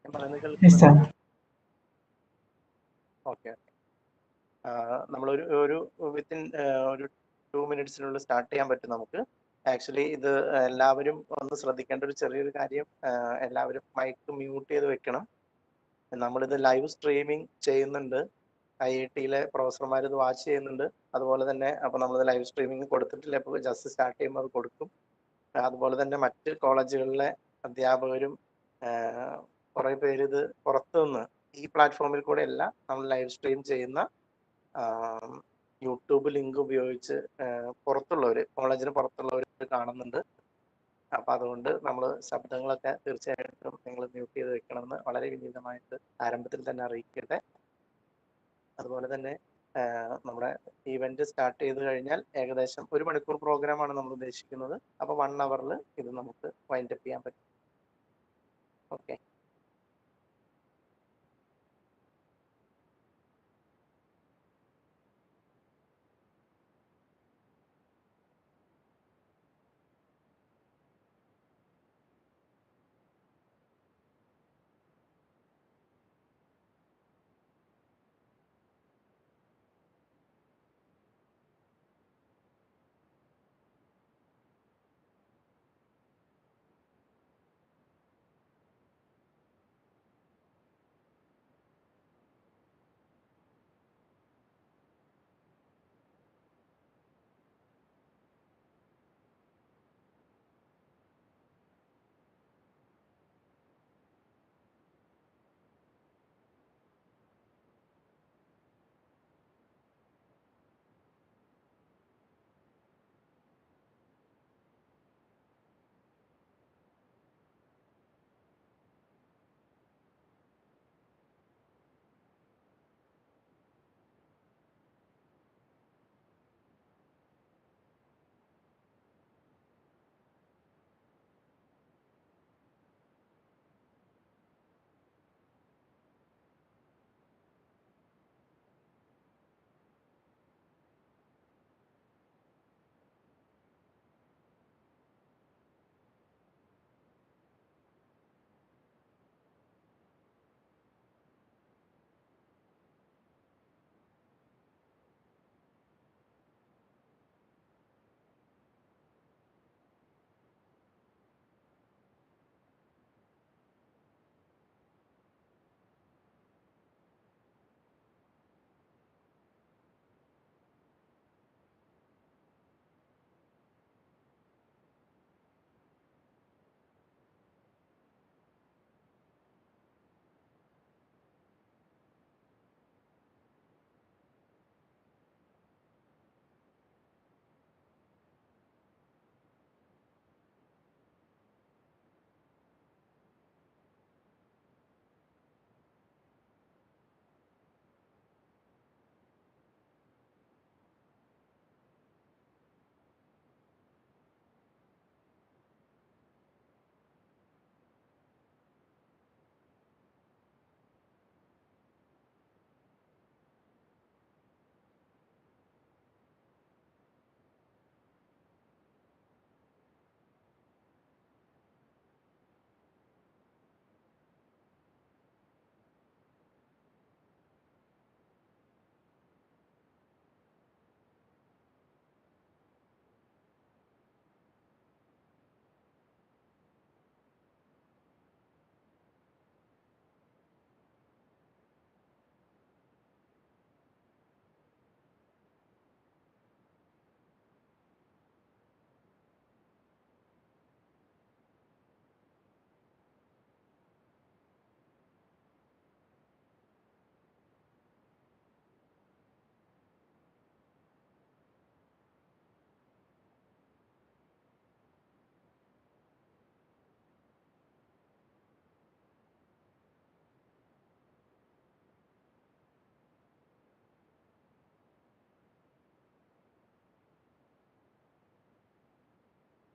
ഞാൻ പറയുന്നത് Yes, sir. കേൾക്കുന്നുണ്ടോ? ഓക്കെ. നമ്മളൊരു ഒരു വിത്തിൻ ഒരു 2 മിനിറ്റ്സിനുള്ളിൽ സ്റ്റാർട്ട് ചെയ്യാൻ പറ്റും നമുക്ക്. ആക്ച്വലി ഇത് എല്ലാവരും ഒന്ന് ശ്രദ്ധിക്കേണ്ട ഒരു ചെറിയൊരു കാര്യം, എല്ലാവരും മൈക്ക് മ്യൂട്ട് ചെയ്ത് വെക്കണം. നമ്മളിത് ലൈവ് സ്ട്രീമിംഗ് ചെയ്യുന്നുണ്ട്. IIT-യിലെ പ്രൊഫസർമാർ ഇത് വാച്ച് ചെയ്യുന്നുണ്ട്. അതുപോലെ തന്നെ അപ്പോൾ നമ്മളിത് ലൈവ് സ്ട്രീമിംഗ് കൊടുത്തിട്ടില്ല, ഇപ്പോൾ ജസ്റ്റ് സ്റ്റാർട്ട് ചെയ്യുമ്പോൾ അത് കൊടുക്കും. അതുപോലെ തന്നെ മറ്റ് കോളേജുകളിലെ അധ്യാപകരും കുറേ പേര് ഇത് പുറത്തുനിന്ന് ഈ പ്ലാറ്റ്ഫോമിൽ കൂടെ അല്ല നമ്മൾ ലൈവ് സ്ട്രീം ചെയ്യുന്ന യൂട്യൂബ് ലിങ്ക് ഉപയോഗിച്ച് പുറത്തുള്ളവർ, കോളേജിന് പുറത്തുള്ളവർ കാണുന്നുണ്ട്. അപ്പം അതുകൊണ്ട് നമ്മൾ ശബ്ദങ്ങളൊക്കെ തീർച്ചയായിട്ടും നിങ്ങൾ മ്യൂട്ട് ചെയ്ത് വെക്കണമെന്ന് വളരെ വിനീതമായിട്ട് ആരംഭത്തിൽ തന്നെ അറിയിക്കട്ടെ. അതുപോലെ തന്നെ നമ്മുടെ ഈവെന്റ് സ്റ്റാർട്ട് ചെയ്ത് കഴിഞ്ഞാൽ ഏകദേശം 1 മണിക്കൂർ പ്രോഗ്രാമാണ് നമ്മൾ ഉദ്ദേശിക്കുന്നത്. അപ്പോൾ 1 അവറിൽ ഇത് നമുക്ക് വൈൻഡ് അപ്പ് ചെയ്യാൻ പറ്റും. ഓക്കെ.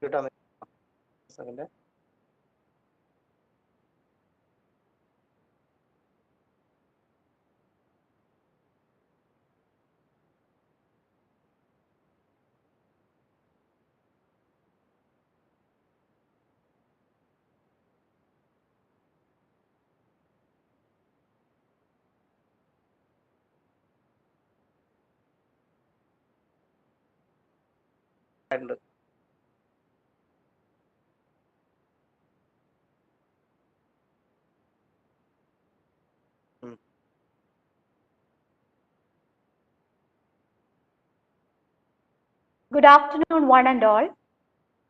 കേട്ടോ second. side. Good afternoon, one and all.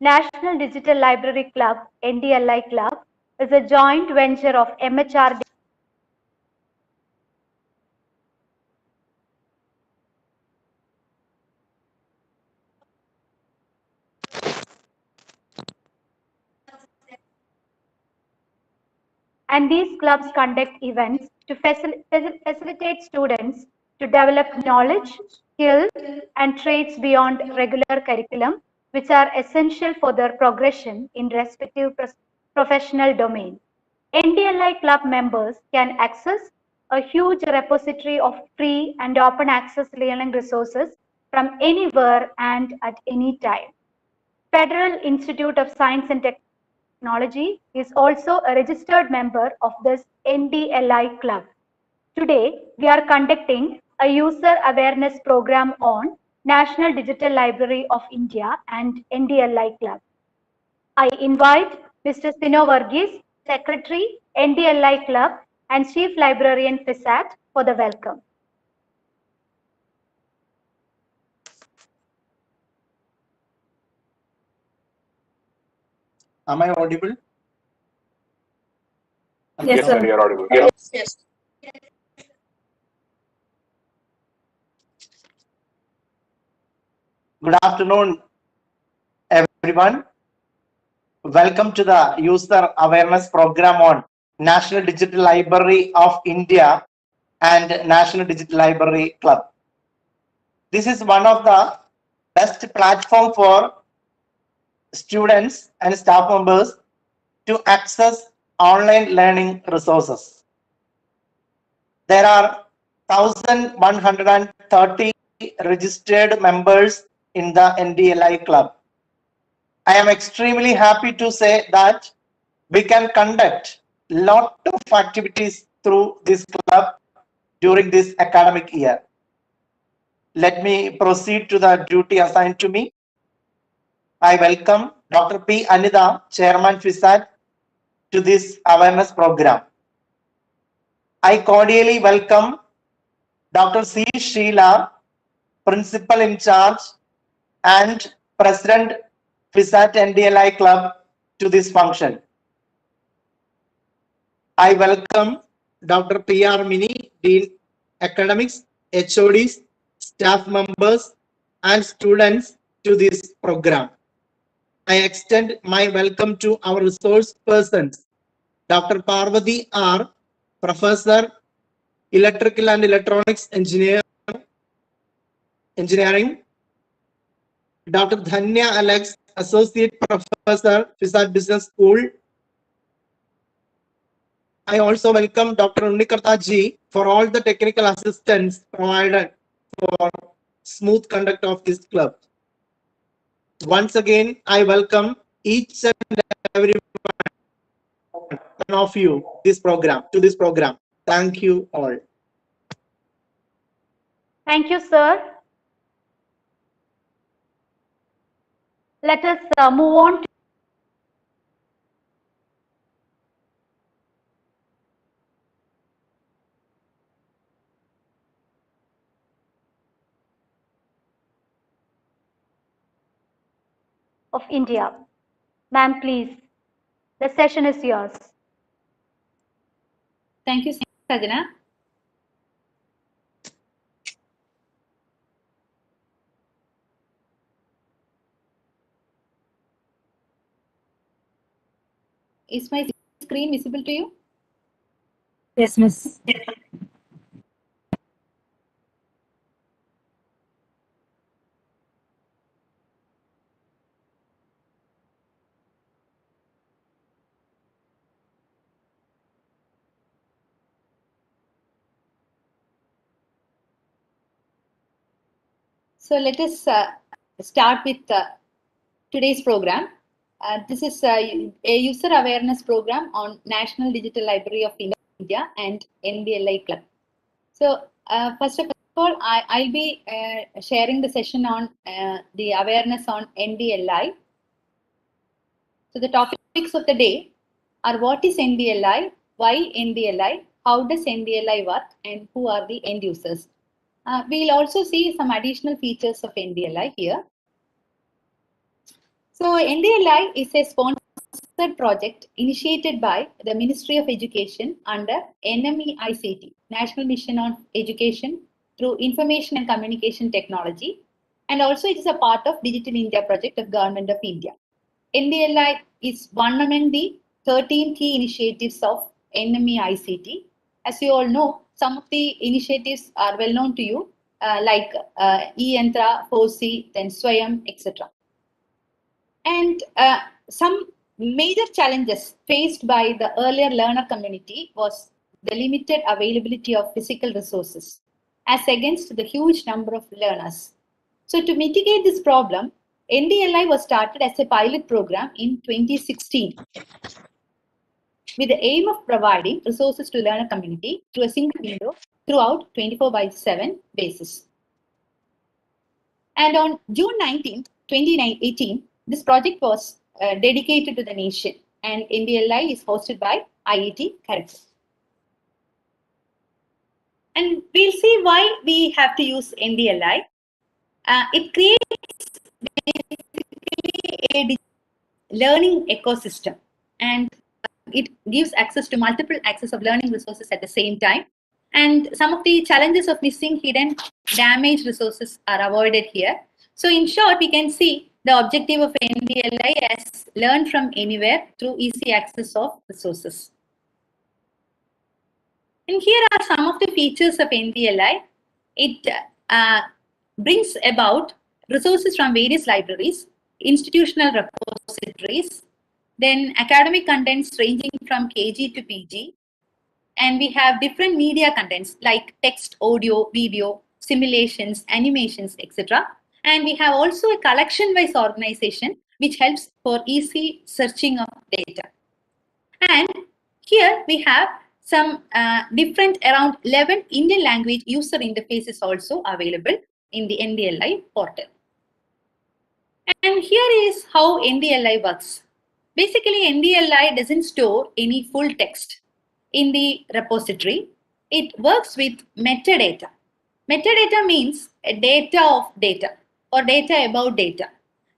National Digital Library Club, NDLI Club, is a joint venture of MHRD and these clubs conduct events to facilitate students to develop knowledge, skills, and traits beyond regular curriculum, which are essential for their progression in respective professional domains. NDLI club members can access a huge repository of free and open access learning resources from anywhere and at any time. Federal Institute of Science and Technology is also a registered member of this NDLI club. Today, we are conducting a user awareness program on National Digital Library of India and NDLI club. I invite Mr. Sino Varghese, Secretary, NDLI Club, and Chief Librarian FISAT for the welcome. Am I audible? Yes, sir, you're audible. Yes. Good afternoon, everyone. Welcome to the User Awareness Program on National Digital Library of India and National Digital Library Club. This is one of the best platform for students and staff members to access online learning resources. There are 1,130 registered members in the NDLI club. I am extremely happy to say that we can conduct a lot of activities through this club during this academic year. Let me proceed to the duty assigned to me. I welcome Dr. P. Anita, Chairman FISAT, to this awareness program. I cordially welcome Dr. C. Sheila, Principal in Charge and President FISAT NDLI Club, to this function. I welcome Dr. P.R. Mini, Dean Academics, HODs, staff members, and students to this program. I extend my welcome to our resource persons, Dr. Parvati R., Professor, Electrical and Electronics Engineering, Dr. Dhanya Alex, Associate Professor, FISAT Business School. I also welcome Dr. Unnikarta Ji for all the technical assistance provided for smooth conduct of this club. Once again, I welcome each and every one of you to this program. Thank you all. Thank you, sir. Let us move on to of India. Ma'am, please. The session is yours. Thank you, Sajana. Is my screen visible to you? Yes, miss. So let us start with today's program. This is a user awareness program on National Digital Library of India and NDLI Club. So first of all, I'll be sharing the session on the awareness on NDLI. So the topics of the day are: what is NDLI, why NDLI, how does NDLI work, and who are the end users. We'll also see some additional features of NDLI here. So NDLI is a sponsored project initiated by the Ministry of Education under NMEICT, National Mission on Education through Information and Communication Technology, and also it is a part of Digital India project of Government of India. NDLI is one among the 13 key initiatives of NMEICT. As you all know, some of the initiatives are well known to you, like E-Yantra, 4C, then Swayam, etc. And some major challenges faced by the earlier learner community was the limited availability of physical resources as against the huge number of learners. So to mitigate this problem, NDLI was started as a pilot program in 2016 with the aim of providing resources to learner community through a single window throughout 24/7 basis. And on June 19th, 2018, this project was dedicated to the nation, and NDLI is hosted by IIT Kharagpur. And we'll see why we have to use NDLI. It creates basically a learning ecosystem, and it gives access to multiple access of learning resources at the same time. And some of the challenges of missing, hidden, damaged resources are avoided here. So in short, we can see the objective of NDLI as learn from anywhere through easy access of resources. And here are some of the features of NDLI. It brings about resources from various libraries, institutional repositories, then academic contents ranging from KG to PG. And we have different media contents like text, audio, video, simulations, animations, etc. And we have also a collection-wise organization which helps for easy searching of data. And here we have some different around 11 Indian language user interfaces also available in the NDLI portal. And here is how NDLI works. Basically, NDLI doesn't store any full text in the repository. It works with metadata. Metadata means a data of data or data about data.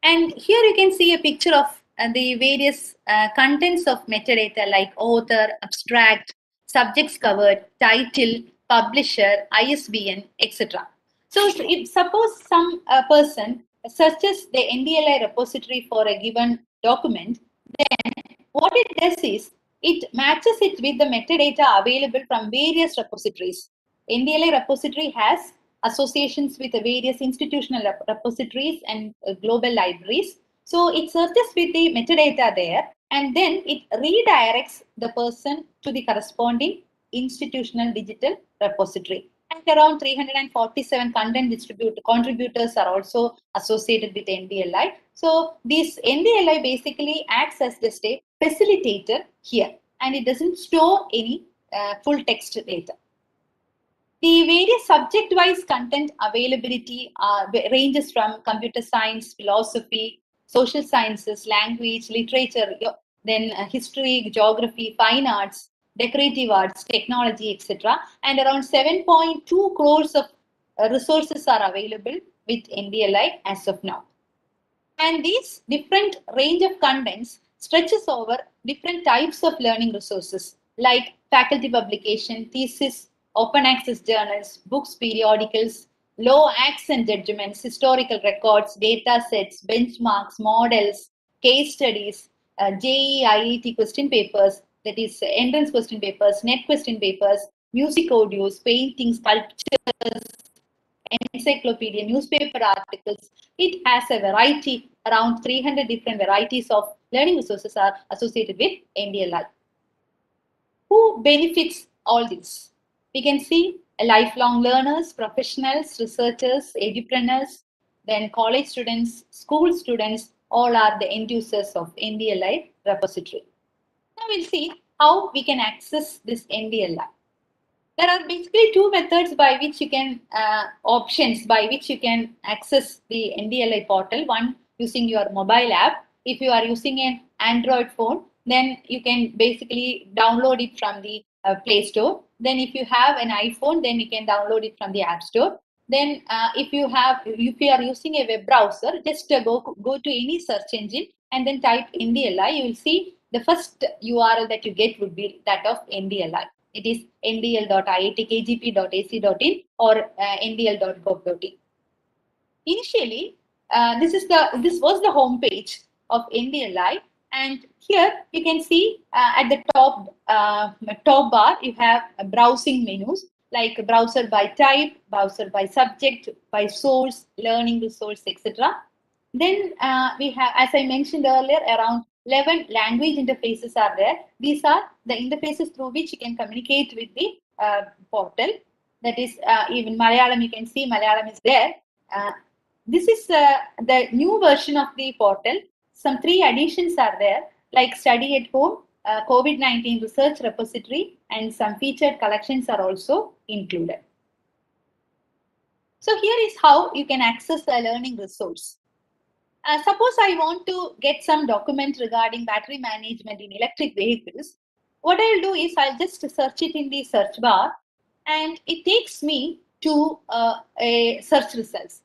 And here you can see a picture of the various contents of metadata like author, abstract, subjects covered, title, publisher, ISBN, etc. So if suppose some person searches the NDLI repository for a given document, then what it does is it matches it with the metadata available from various repositories. NDLI repository has associations with the various institutional repositories and global libraries. So it searches with the metadata there, and then it redirects the person to the corresponding institutional digital repository. And around 347 content contributors are also associated with NDLI. So this NDLI basically acts as just a facilitator here, and it doesn't store any full text data. The various subject-wise content availability ranges from computer science, philosophy, social sciences, language, literature, then history, geography, fine arts, decorative arts, technology, etc. And around 7.2 crores of resources are available with NDLI as of now. And these different range of contents stretches over different types of learning resources like faculty publication, thesis, open access journals, books, periodicals, law acts and judgments, historical records, data sets, benchmarks, models, case studies, JEE, IET question papers, that is entrance question papers, net question papers, music audios, paintings, sculptures, encyclopedia, newspaper articles. It has a variety, around 300 different varieties of learning resources are associated with NDLI. Who benefits all this? We can see lifelong learners, professionals, researchers, edupreneurs, then college students, school students, all are the end users of NDLI repository. Now we'll see how we can access this NDLI. There are basically two methods by which you can, options by which you can access the NDLI portal. One, using your mobile app. If you are using an Android phone, then you can basically download it from the Play Store. Then if you have an iPhone, then you can download it from the App Store. Then if you are using a web browser, just go to any search engine and then type NDLI. You will see the first URL that you get would be that of NDLI. It is ndl.iitkgp.ac.in or ndl.gov.in. Initially, this was the home page of NDLI, and here you can see at the top bar you have browsing menus like browser by type, browser by subject, by source, learning resource, etc. Then we have, as I mentioned earlier, around 11 language interfaces are there. These are the interfaces through which you can communicate with the portal. That is, even Malayalam, you can see Malayalam is there. This is the new version of the portal. Some 3 additions are there, like study at home, COVID-19 research repository, and some featured collections are also included. So here is how you can access the learning resource. Suppose I want to get some document regarding battery management in electric vehicles. What I'll do is I'll just search it in the search bar, and it takes me to a search results.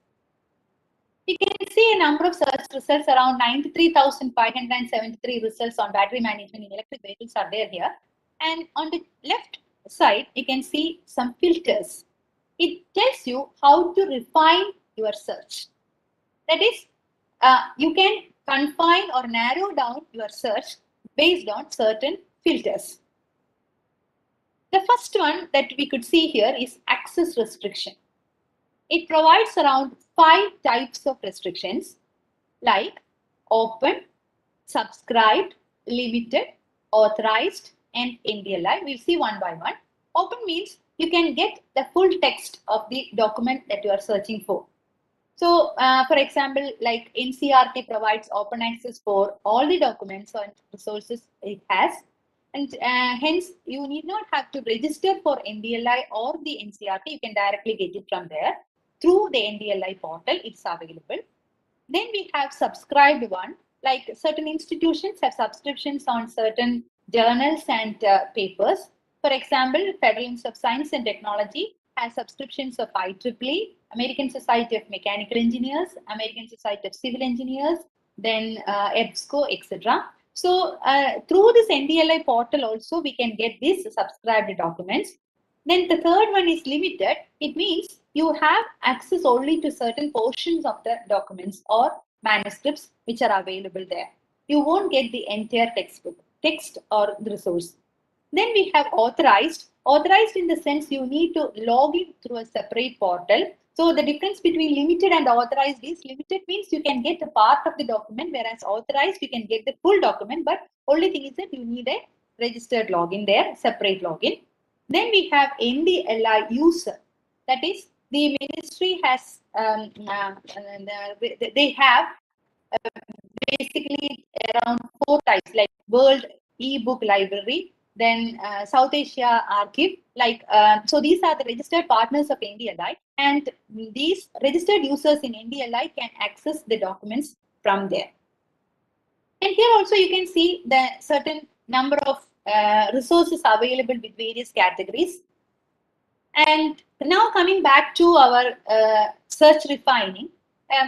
You can see a number of search results, around 93,573 results on battery management in electric vehicles are there here. And on the left side, you can see some filters. It tells you how to refine your search. That is, you can confine or narrow down your search based on certain filters. The first one that we could see here is access restriction. It provides around 5 types of restrictions like open, subscribed, limited, authorized, and NDLI. We'll see one by one. Open means you can get the full text of the document that you are searching for. So, for example, like NCERT provides open access for all the documents and resources it has. And hence, you need not have to register for NDLI or the NCERT. You can directly get it from there. Through the NDLI portal, it's available. Then we have subscribed one, like certain institutions have subscriptions on certain journals and papers. For example, Federal Institute of Science and Technology has subscriptions of IEEE, American Society of Mechanical Engineers, American Society of Civil Engineers, then EBSCO, etc. So through this NDLI portal also, we can get these subscribed documents. Then the third one is limited. It means you have access only to certain portions of the documents or manuscripts which are available there. You won't get the entire textbook, text or the resource. Then we have authorized. Authorized in the sense you need to log in through a separate portal. So the difference between limited and authorized is limited means you can get a part of the document, whereas authorized you can get the full document, but only thing is that you need a registered login there, separate login. Then we have NDLI user. That is, the ministry has, they have basically around 4 types, like World e-book library, then South Asia Archive. Like so, these are the registered partners of NDLI, and these registered users in NDLI can access the documents from there. And here also you can see the certain number of resources available with various categories. And now coming back to our search refining,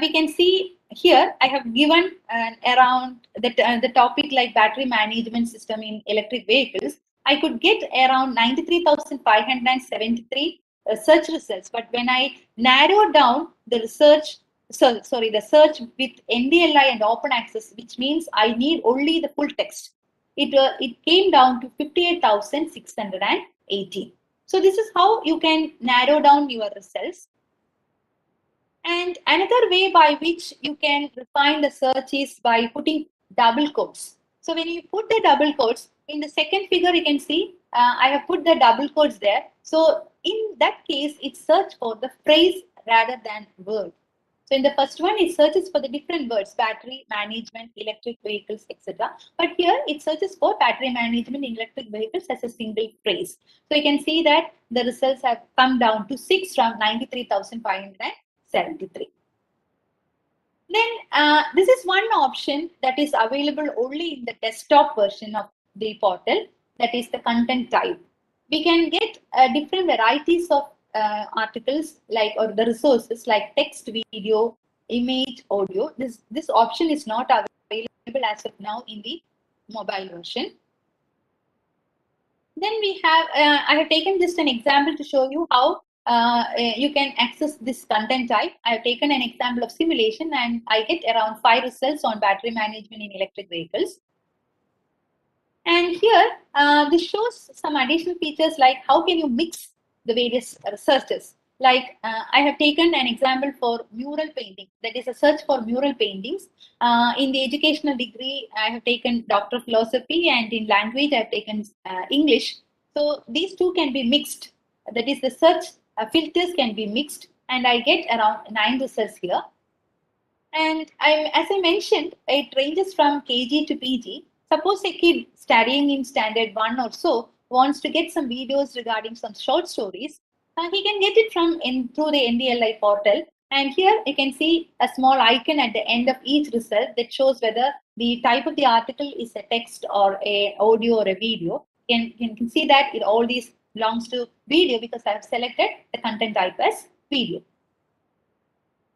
we can see here I have given around the topic like battery management system in electric vehicles. I could get around 93,573 search results, but when I narrow down the research, the search with NDLI and open access, which means I need only the full text, it came down to 58,618. So this is how you can narrow down your results. And another way by which you can refine the search is by putting double quotes. So when you put the double quotes, in the second figure you can see I have put the double quotes there. So in that case, it search for the phrase rather than word. So in the first one, it searches for the different words, battery management, electric vehicles, etc. But here it searches for battery management in electric vehicles as a single phrase. So you can see that the results have come down to 6 from 93,573. Then this is one option that is available only in the desktop version of the portal, that is the content type. We can get different varieties of articles like or the resources like text, video, image, audio. This option is not available as of now in the mobile version. Then we have, I have taken just an example to show you how you can access this content type. I have taken an example of simulation and I get around 5 results on battery management in electric vehicles. And here, this shows some additional features like how can you mix the various researches. Like I have taken an example for mural painting, that is a search for mural paintings. In the educational degree, I have taken Doctor of Philosophy, and in language, I have taken English. So these two can be mixed. That is the search filters can be mixed, and I get around 9 results here. And as I mentioned, it ranges from KG to PG. Suppose a kid studying in standard 1 or so wants to get some videos regarding some short stories. He can get it through the Ndli portal. And here you can see a small icon at the end of each result that shows whether the type of the article is a text or a audio or a video. You can see that all these belongs to video because I have selected the content type as video.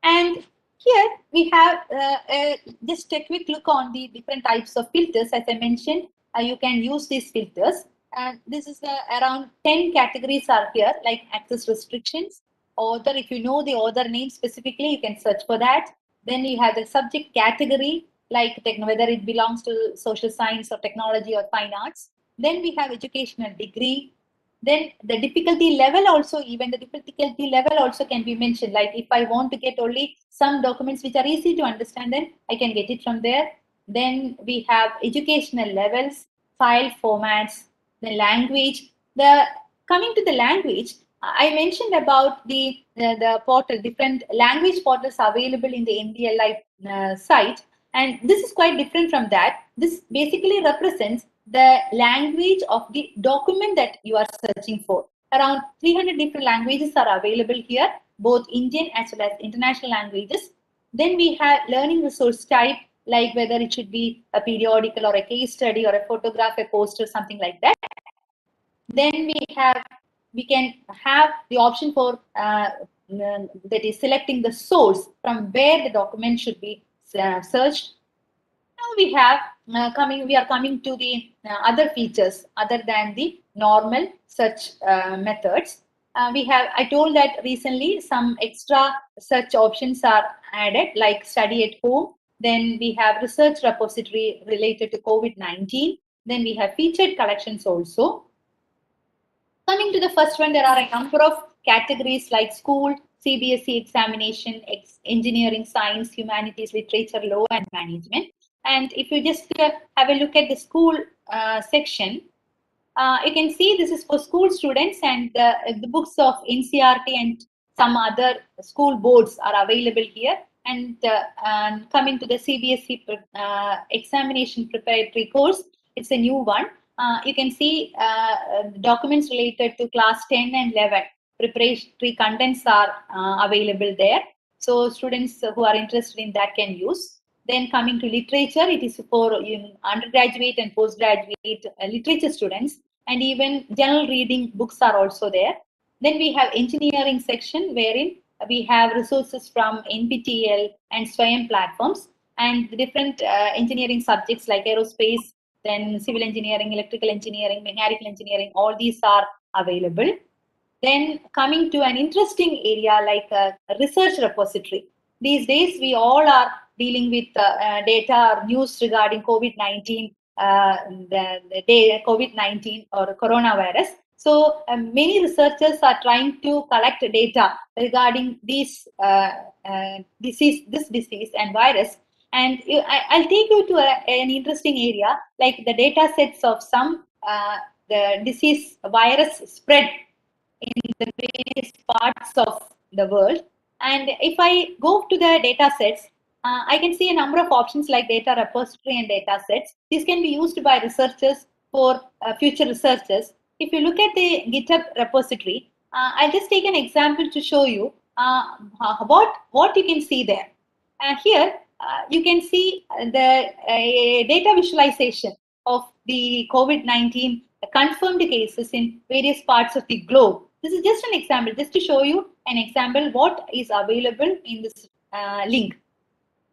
And here we have just a quick look on the different types of filters. As I mentioned, you can use these filters. And this is around 10 categories are here, like access restrictions, author. If you know the author name specifically, you can search for that. Then you have the subject category, like whether it belongs to social science or technology or fine arts. Then we have educational degree. Then the difficulty level also, even the difficulty level also can be mentioned. Like if I want to get only some documents which are easy to understand, then I can get it from there. Then we have educational levels, file formats, the language. Coming to the language, I mentioned about the portal, different language portals available in the Ndli site. And this is quite different from that. This basically represents the language of the document that you are searching for. Around 300 different languages are available here, both Indian as well as international languages. Then we have learning resource type, like whether it should be a periodical or a case study or a photograph, a poster, something like that. Then we can have the option for that is selecting the source from where the document should be searched. Now we have we are coming to the other features other than the normal search methods. I told that recently some extra search options are added, like study at home. Then we have research repository related to COVID-19. Then we have featured collections also. Coming to the first one, there are a number of categories like school, Cbsc examination, engineering, science, humanities, literature, law, and management. And if you just have a look at the school section, you can see this is for school students, and the books of NCERT and some other school boards are available here. And coming to the Cbsc examination preparatory course, it's a new one. You can see documents related to class 10 and 11. Preparatory contents are available there. So students who are interested in that can use. Then coming to literature, it is for undergraduate and postgraduate literature students, and even general reading books are also there. Then we have engineering section, wherein we have resources from NPTEL and SWAYAM platforms, and the different engineering subjects like aerospace, then civil engineering, electrical engineering, mechanical engineering, all these are available. Then coming to an interesting area like a research repository. These days, we all are dealing with data or news regarding COVID-19, the COVID-19 or coronavirus. So many researchers are trying to collect data regarding this disease and virus. And I'll take you to an interesting area, like the data sets of some the disease virus spread in the various parts of the world. And if I go to the data sets, I can see a number of options like data repository and data sets. These can be used by researchers for future researchers. If you look at the GitHub repository, I'll just take an example to show you what you can see there. Here, you can see the data visualization of the COVID-19 confirmed cases in various parts of the globe. This is just an example, just to show you an example what is available in this link.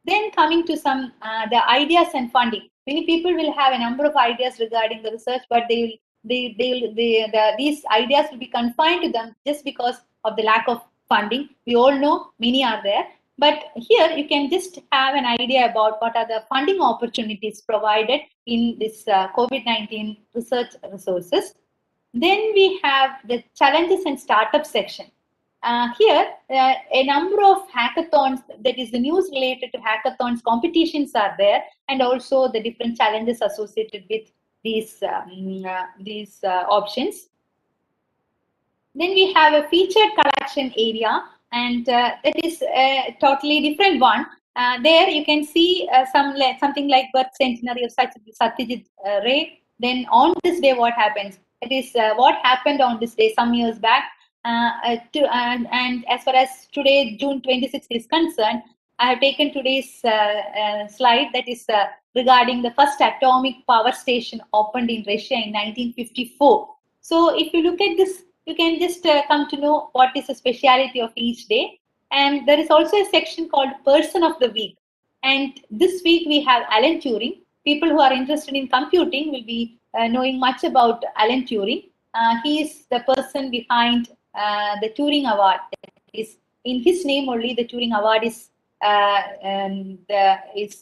Then coming to some the ideas and funding. Many people will have a number of ideas regarding the research, but these ideas will be confined to them just because of the lack of funding. We all know many are there, but here you can just have an idea about what are the funding opportunities provided in this COVID-19 research resources. Then we have the challenges and startup section. Here, a number of hackathons, that is the news related to hackathons, competitions are there, and also the different challenges associated with these options. Then we have a featured collection area, and that is a totally different one. There you can see something like birth centenary of Satyajit Ray. Then on this day, what happens? It is what happened on this day some years back. And as far as today, June 26th is concerned, I have taken today's slide that is regarding the first atomic power station opened in Russia in 1954. So if you look at this, you can just come to know what is the speciality of each day. And there is also a section called Person of the Week. And this week we have Alan Turing. People who are interested in computing will be knowing much about Alan Turing. He is the person behind the Turing Award. Is in his name only the Turing Award is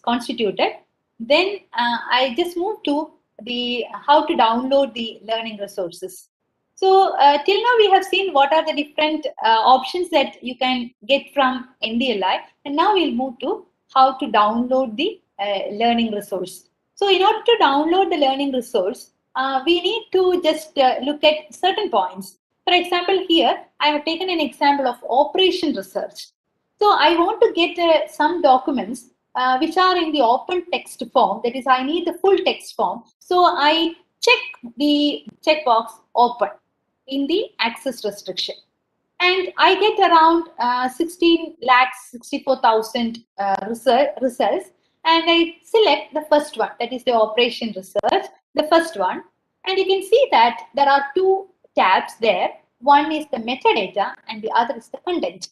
constituted. Then I just move to the how to download the learning resources. So till now we have seen what are the different options that you can get from Ndli, and now we'll move to how to download the learning resource. So in order to download the learning resource, we need to just look at certain points. For example, here I have taken an example of operation research. So I want to get some documents which are in the open text form. That is, I need the full text form. So I check the checkbox open in the access restriction. And I get around 16,64,000 results. And I select the first one, that is the operation research, the first one. And you can see that there are two tabs there. One is the metadata and the other is the content.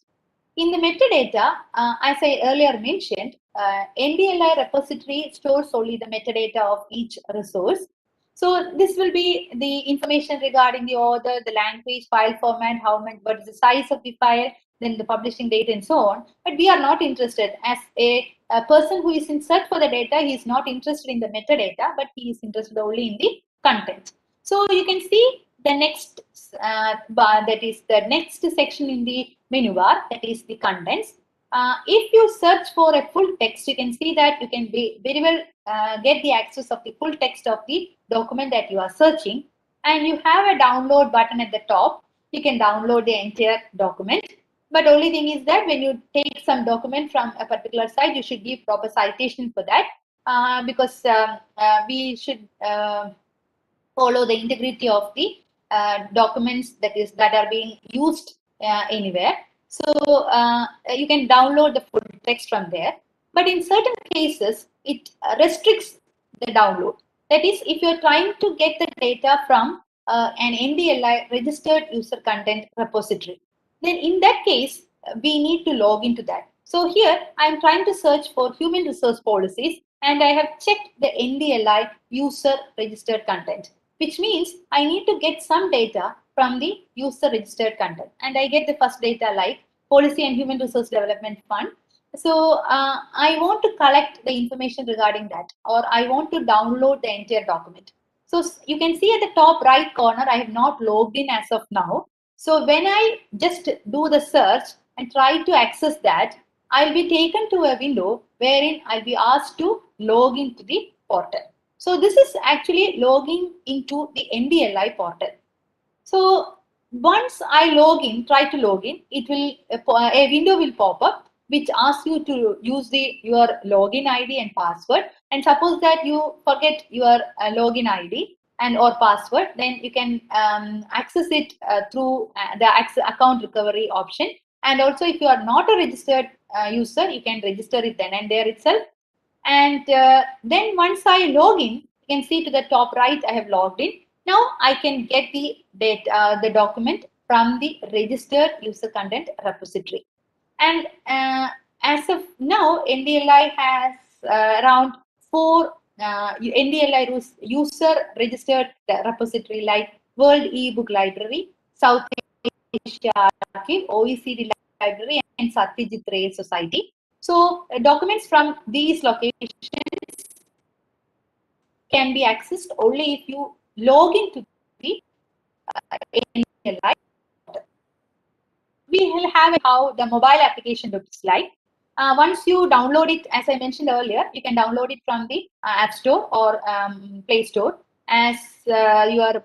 In the metadata, as I earlier mentioned, Ndli repository stores only the metadata of each resource. So this will be the information regarding the author, the language, file format, what is the size of the file, then the publishing date and so on. But we are not interested. As a person who is in search for the data, he is not interested in the metadata, but he is interested only in the content. So you can see the next bar, that is the next section in the menu bar, that is the contents. If you search for a full text, you can see that you can very well get the access of the full text of the document that you are searching. And you have a download button at the top. You can download the entire document. But only thing is that when you take some document from a particular site, you should give proper citation for that because we should follow the integrity of the documents that are being used anywhere. So you can download the full text from there. But in certain cases, it restricts the download. That is, if you're trying to get the data from an Ndli registered user content repository, then in that case, we need to log into that. So here, I'm trying to search for human resource policies, and I have checked the Ndli user registered content, which means I need to get some data from the user registered content. And I get the first data like Policy and Human Resource Development Fund. So I want to collect the information regarding that, or I want to download the entire document. So you can see at the top right corner, I have not logged in as of now. So when I just do the search and try to access that, I'll be taken to a window wherein I'll be asked to log into the portal. So this is actually logging into the Ndli portal. So once I log in, try to log in, it will a window will pop up which asks you to use your login ID and password. And suppose that you forget your login ID and or password, then you can access it through the account recovery option. And also, if you are not a registered user, you can register it then and there itself. And then once I log in, you can see to the top right, I have logged in. Now I can get the document from the registered user content repository. And as of now, NDLI has around 4 NDLI user registered repository like World eBook Library, South Asia Archive, OECD Library, and Satyajit Ray Society. So documents from these locations can be accessed only if you log into the NDLI. We will have how the mobile application looks like. Once you download it, as I mentioned earlier, you can download it from the App Store or Play Store as your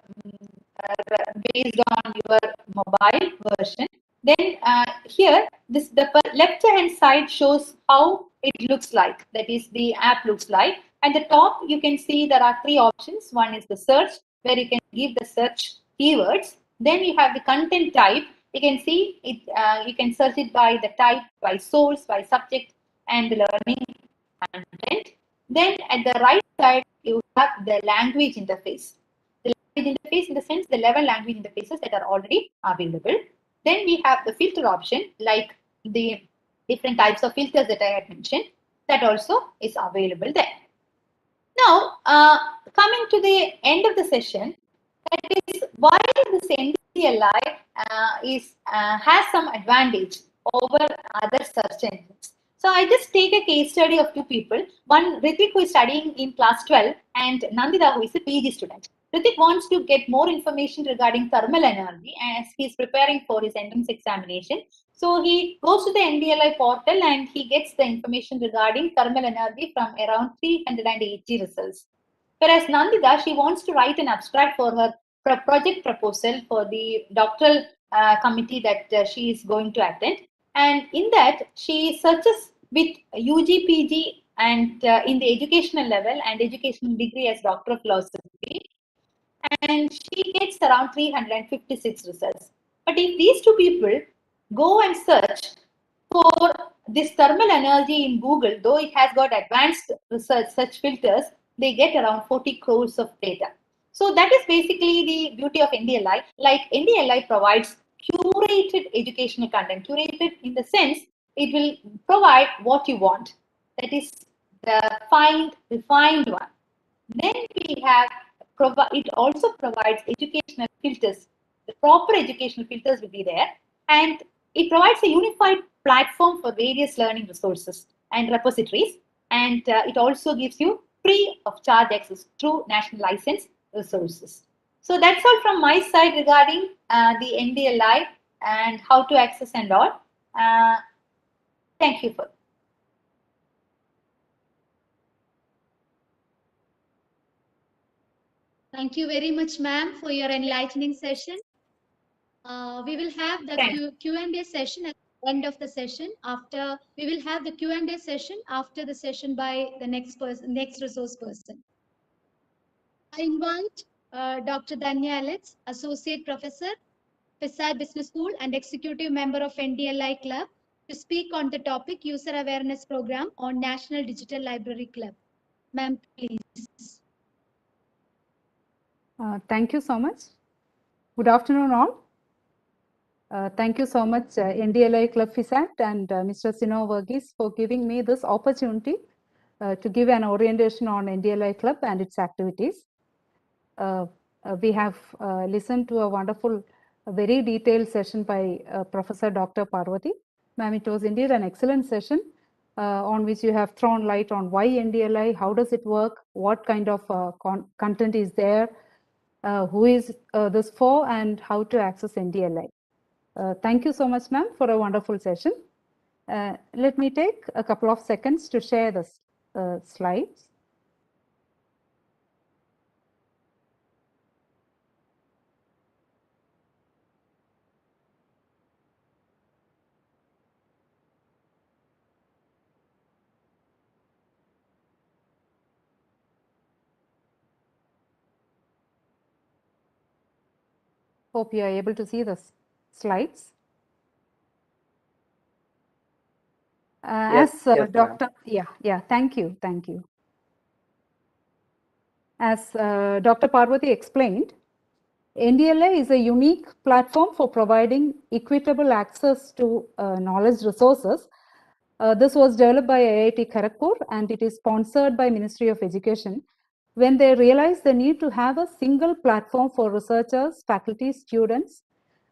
based on your mobile version. Then here, the left hand side shows how it looks like. That is, the app looks like. At the top, you can see there are 3 options. One is the search, where you can give the search keywords. Then you have the content type. You can see it. You can search it by the type, by source, by subject, and the learning content. Then at the right side, you have the language interface. The language interface in the sense the level language interfaces that are already available. Then we have the filter option, like the different types of filters that I had mentioned. That also is available there. Now, coming to the end of the session, that is why this NDLI has some advantage over other search engines. So I just take a case study of 2 people. One, Ritik, who is studying in class 12, and Nandita, who is a PG student. Ritik wants to get more information regarding thermal energy as he is preparing for his entrance examination. So he goes to the Ndli portal and he gets the information regarding thermal energy from around 380 results. Whereas Nandita, she wants to write an abstract for her project proposal for the doctoral committee that she is going to attend. And in that, she searches with UG, PG, and in the educational level and educational degree as Doctor of Philosophy. And she gets around 356 results. But if these 2 people go and search for this thermal energy in Google, though it has got advanced research search filters, they get around 40 crores of data. So that is basically the beauty of NDLI. Like NDLI provides curated educational content. Curated in the sense it will provide what you want. That is the refined one. Then we have it also provides educational filters. The proper educational filters will be there, and it provides a unified platform for various learning resources and repositories, and it also gives you free of charge access through national license resources. So that's all from my side regarding the NDLI and how to access and all. Thank you for. Thank you very much, ma'am, for your enlightening session. We will have the Q&A session at the end of the session. After we will have the Q&A session after the session by the next resource person. I invite Dr. Danya Alex, Associate Professor, FISAT Business School and Executive Member of NDLI Club, to speak on the topic User Awareness Program on National Digital Library Club. Ma'am, please. Thank you so much. Good afternoon, all. Thank you so much, NDLI Club FISAT and Mr. Sino Verghese for giving me this opportunity to give an orientation on NDLI Club and its activities. We have listened to a wonderful, very detailed session by Professor Dr. Parvati. Ma'am, it was indeed an excellent session on which you have thrown light on why NDLI, how does it work, what kind of content is there, who is this for, and how to access NDLI. Thank you so much, ma'am, for a wonderful session. Let me take a couple of seconds to share the slides. Hope you are able to see the slides. Yes, yes, ma'am. Thank you. As Dr. Parvati explained, NDLI is a unique platform for providing equitable access to knowledge resources. This was developed by IIT Kharagpur and it is sponsored by Ministry of Education when they realized the need to have a single platform for researchers, faculty, students,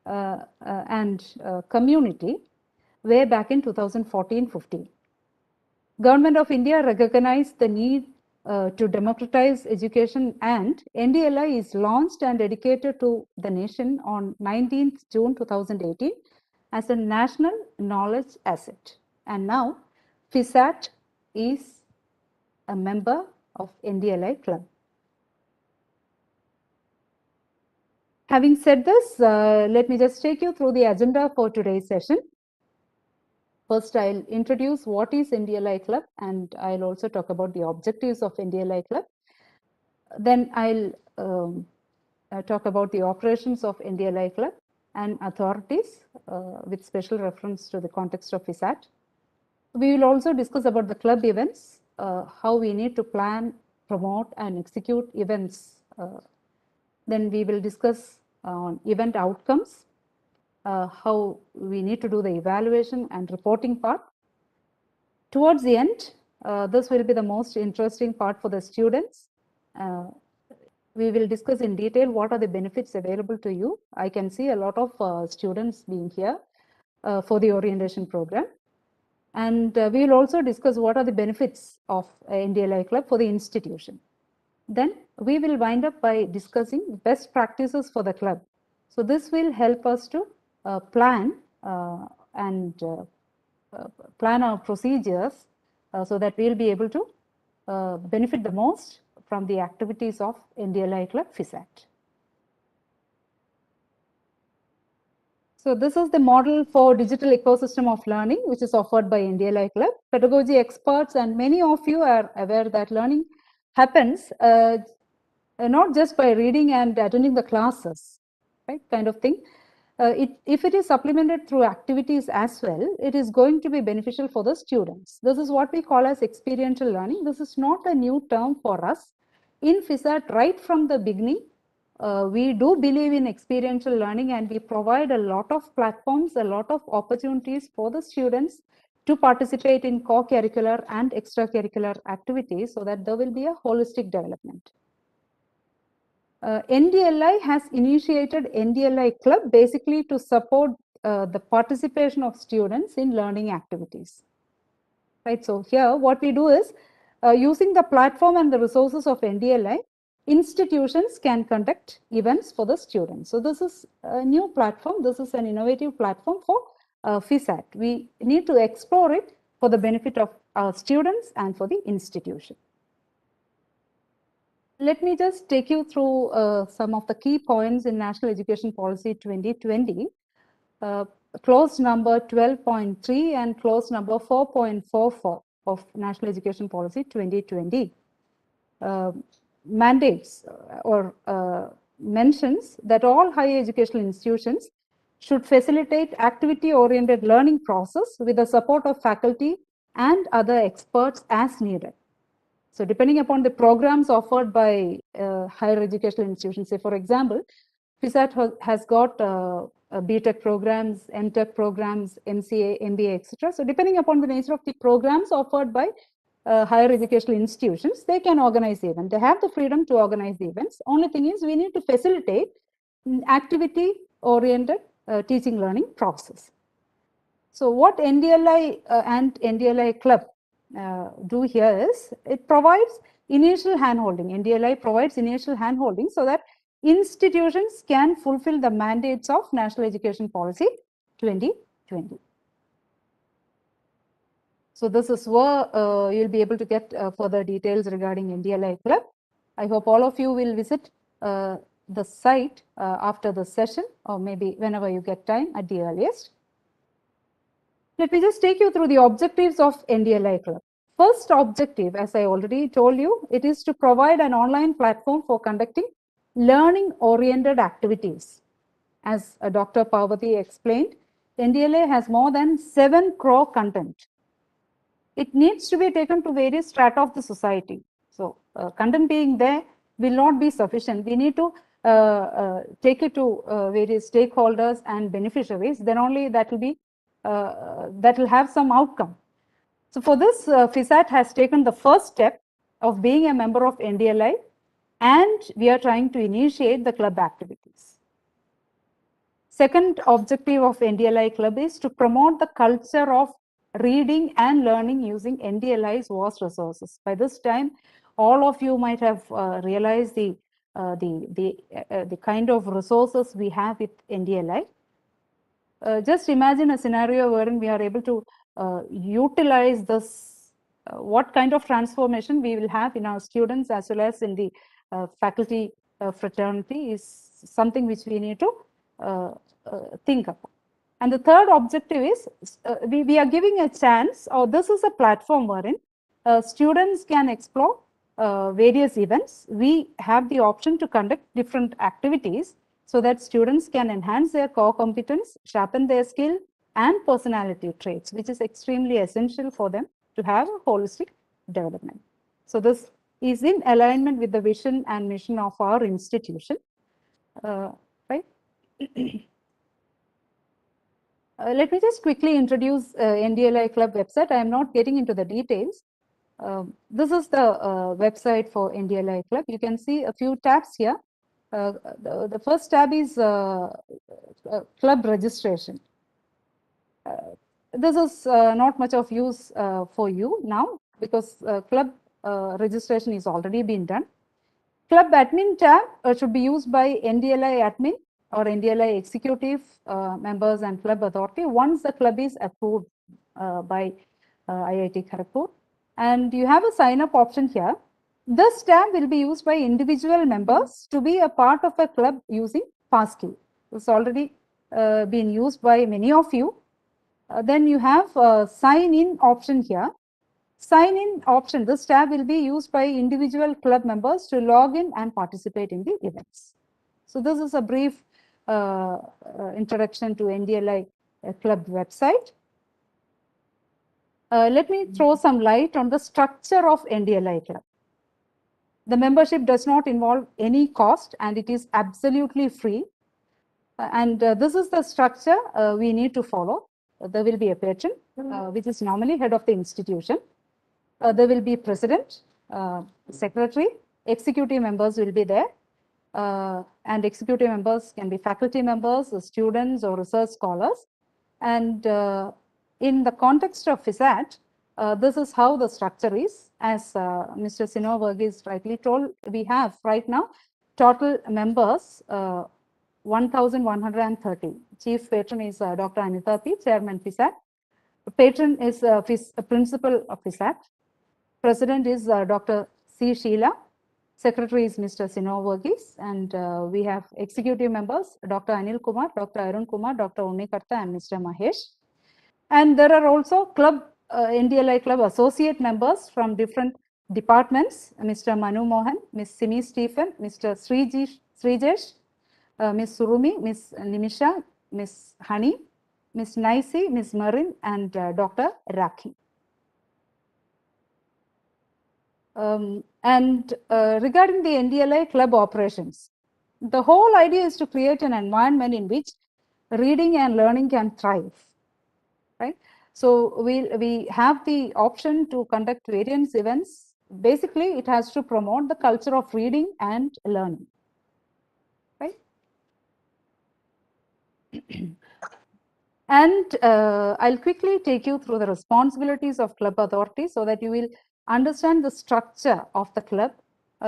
and community way back in 2014-15. Government of India recognized the need to democratize education, and NDLI is launched and dedicated to the nation on 19th June 2018 as a national knowledge asset. And now FISAT is a member of NDLI club. Having said this, let me just take you through the agenda for today's session. First, I'll introduce what is NDLI Club, and I'll also talk about the objectives of NDLI Club. Then I'll talk about the operations of NDLI Club and authorities with special reference to the context of FISAT. We will also discuss about the club events, how we need to plan, promote, and execute events. Then we will discuss on event outcomes, how we need to do the evaluation and reporting part. Towards the end, this will be the most interesting part for the students. We will discuss in detail what are the benefits available to you. I can see a lot of students being here for the orientation program. And we will also discuss what are the benefits of NDLI Club for the institution. Then we will wind up by discussing best practices for the club. So this will help us to plan our procedures so that we will be able to benefit the most from the activities of NDLI Club FISAT. So this is the model for digital ecosystem of learning, which is offered by NDLI Club. Pedagogy experts and many of you are aware that learning happens not just by reading and attending the classes, right, kind of thing. If it is supplemented through activities as well, it is going to be beneficial for the students. This is what we call as experiential learning. This is not a new term for us. In FISAT, right from the beginning, we do believe in experiential learning, and we provide a lot of platforms, a lot of opportunities for the students to participate in co-curricular and extracurricular activities so that there will be a holistic development. NDLI has initiated NDLI Club basically to support the participation of students in learning activities. Right. So here what we do is using the platform and the resources of NDLI, institutions can conduct events for the students. So this is a new platform. This is an innovative platform for FISAT. We need to explore it for the benefit of our students and for the institution. Let me just take you through some of the key points in National Education Policy 2020, clause number 12.3 and clause number 4.44 of National Education Policy 2020. Mandates or mentions that all higher educational institutions should facilitate activity-oriented learning process with the support of faculty and other experts as needed. So depending upon the programs offered by higher educational institutions, say for example, FISAT has got BTech programs, MTech programs, MCA, MBA, etc. So depending upon the nature of the programs offered by higher educational institutions, they can organize the event. They have the freedom to organize the events. Only thing is we need to facilitate activity-oriented teaching learning process. So what NDLI and NDLI Club do here is it provides initial handholding. NDLI provides initial handholding so that institutions can fulfill the mandates of National Education Policy 2020. So this is where you'll be able to get further details regarding NDLI Club. I hope all of you will visit the site after the session, or maybe whenever you get time at the earliest. Let me just take you through the objectives of NDLI Club. First objective, as I already told you, it is to provide an online platform for conducting learning-oriented activities. as Dr. Parvati explained, NDLA has more than 7 crore content. It needs to be taken to various strata of the society. So content being there will not be sufficient. We need to take it to various stakeholders and beneficiaries. Then only that will be that will have some outcome. So for this, FISAT has taken the first step of being a member of NDLI, and we are trying to initiate the club activities. Second objective of NDLI club is to promote the culture of reading and learning using NDLI's vast resources. By this time, all of you might have realized the kind of resources we have with NDLI. Just imagine a scenario wherein we are able to utilize this, what kind of transformation we will have in our students as well as in the faculty fraternity is something which we need to think about. And the third objective is we are giving a chance, or this is a platform wherein students can explore various events. We have the option to conduct different activities so that students can enhance their core competence, sharpen their skill and personality traits, which is extremely essential for them to have a holistic development. So this is in alignment with the vision and mission of our institution, right? Let me just quickly introduce NDLI Club website. I am not getting into the details. This is the website for NDLI Club. You can see a few tabs here. The first tab is club registration. This is not much of use for you now because club registration is already been done. Club admin tab should be used by NDLI admin or NDLI executive members and club authority once the club is approved by IIT Kharagpur. And you have a sign up option here. This tab will be used by individual members to be a part of a club using passkey. It's already been used by many of you. Then you have a sign in option here. Sign in option, this tab will be used by individual club members to log in and participate in the events. So this is a brief introduction to NDLI club website. Let me throw some light on the structure of NDLI club. The membership does not involve any cost and it is absolutely free. And this is the structure we need to follow. There will be a patron, which is normally head of the institution. There will be president, secretary, executive members will be there. And executive members can be faculty members, students, or research scholars. And in the context of FISAT, this is how the structure is. As Mr. Sino Verghese rightly told, we have right now total members 1,130. Chief patron is Dr. Anita P, Chairman FISAT. Patron is Principal of FISAT. President is Dr. C. Sheila. Secretary is Mr. Sino Verghese. And we have executive members, Dr. Anil Kumar, Dr. Arun Kumar, Dr. Unnikartha, and Mr. Mahesh. And there are also club NDLI club associate members from different departments, Mr. Manu Mohan, Ms. Simi Stephen, Mr. Srijesh, Ms. Surumi, Ms. Nimisha, Ms. Hani, Ms. Naisi, Ms. Marin, and Dr. Rakhi. Regarding the NDLI club operations, the whole idea is to create an environment in which reading and learning can thrive, right? So we have the option to conduct various events. Basically, it has to promote the culture of reading and learning, right? And I'll quickly take you through the responsibilities of club authority so that you will understand the structure of the club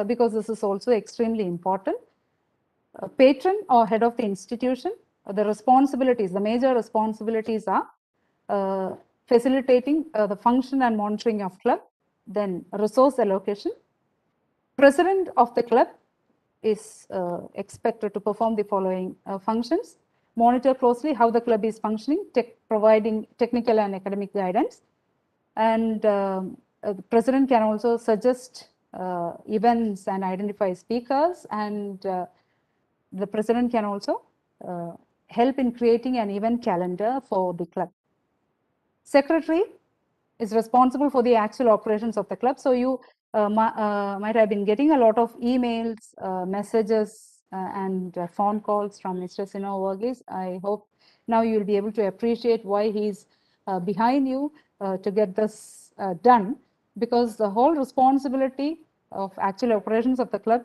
because this is also extremely important. Patron or head of the institution, the responsibilities, the major responsibilities are facilitating the function and monitoring of club, then resource allocation. President of the club is expected to perform the following functions: monitor closely how the club is functioning, providing technical and academic guidance, and the president can also suggest events and identify speakers, and the president can also help in creating an event calendar for the club. Secretary is responsible for the actual operations of the club. So you might have been getting a lot of emails, messages, and phone calls from Mr. Sino Varghese. I hope now you will be able to appreciate why he's behind you to get this done, because the whole responsibility of actual operations of the club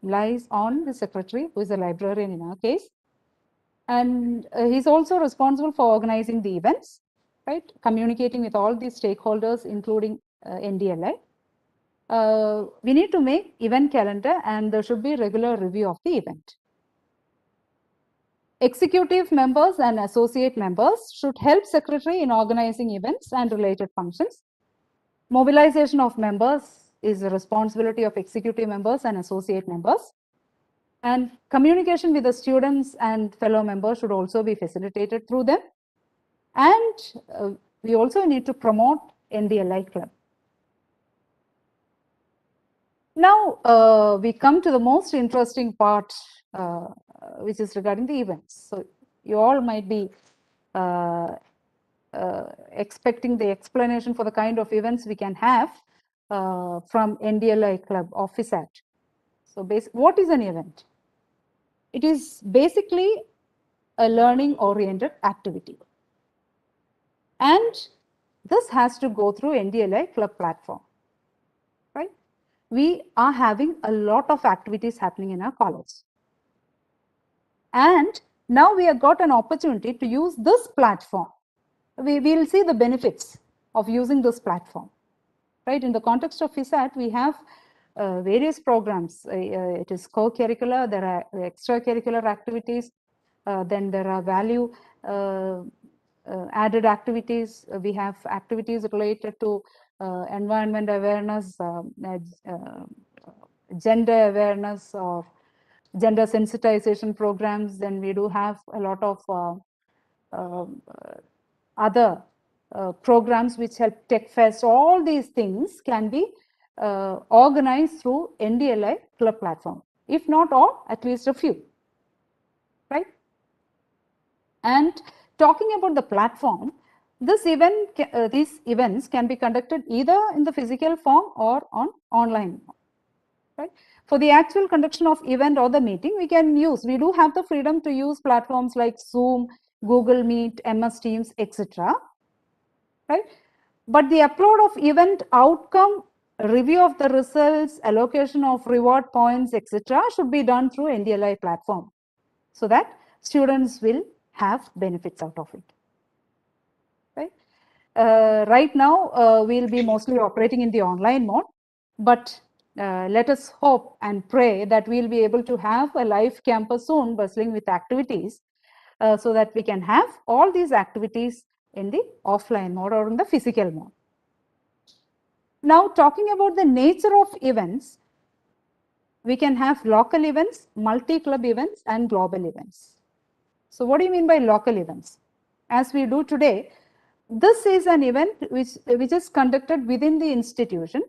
lies on the secretary, who is a librarian in our case. And he's also responsible for organizing the events, right? Communicating with all the stakeholders, including NDLI. We need to make event calendar, and there should be regular review of the event. Executive members and associate members should help secretary in organizing events and related functions. Mobilization of members is the responsibility of executive members and associate members. And communication with the students and fellow members should also be facilitated through them. And we also need to promote NDLI club. Now we come to the most interesting part, which is regarding the events. So you all might be expecting the explanation for the kind of events we can have from NDLI club or FISAT. So what is an event? It is basically a learning oriented activity. And this has to go through NDLI club platform, right? We are having a lot of activities happening in our college. And now we have got an opportunity to use this platform. We will see the benefits of using this platform, right? In the context of FISAT, we have various programs. It is co-curricular, there are extracurricular activities, then there are value added activities. We have activities related to environment awareness, gender awareness, or gender sensitization programs. Then we do have a lot of other programs which help Tech Fest. All these things can be organized through NDLI club platform. If not all, at least a few, right? And talking about the platform, these events can be conducted either in the physical form or on online, right? For the actual conduction of event or the meeting, we do have the freedom to use platforms like Zoom, Google Meet, MS Teams, etc. Right? But the upload of event outcome, review of the results, allocation of reward points, etc. should be done through NDLI platform, so that students will have benefits out of it. Right? Right now, we'll be mostly operating in the online mode, but let us hope and pray that we'll be able to have a live campus soon, bustling with activities, so that we can have all these activities in the offline mode or in the physical mode. Now, talking about the nature of events, we can have local events, multi-club events, and global events. So what do you mean by local events? As we do today, this is an event which is conducted within the institution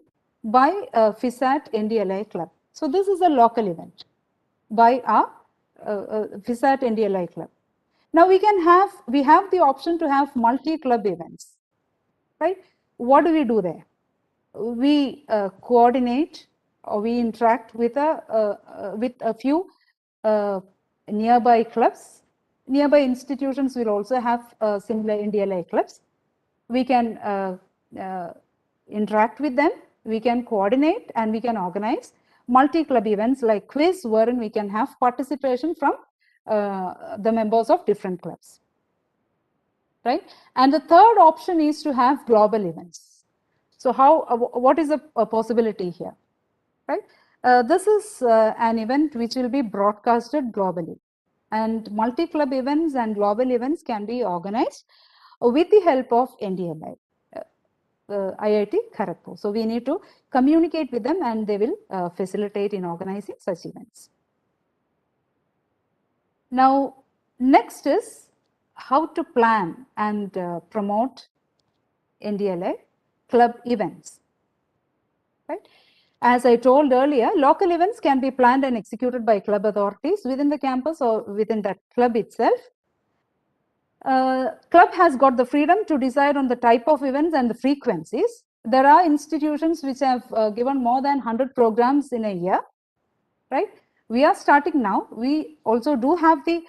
by FISAT NDLI club. So this is a local event by our FISAT NDLI club. Now we have the option to have multi-club events, right? What do we do there? We coordinate, or we interact with a few nearby clubs. Nearby institutions will also have similar NDLI clubs. We can interact with them, we can coordinate, and we can organize multi-club events like quiz, wherein we can have participation from the members of different clubs, right? And the third option is to have global events. So what is a possibility here, right? This is an event which will be broadcasted globally, and multi-club events and global events can be organized with the help of NDLI, IIT Kharagpur. So we need to communicate with them, and they will facilitate in organizing such events. Now, next is how to plan and promote NDLI club events, right? As I told earlier, local events can be planned and executed by club authorities within the campus or within that club itself. Club has got the freedom to decide on the type of events and the frequencies. There are institutions which have given more than 100 programs in a year, right? We are starting now. We also do have the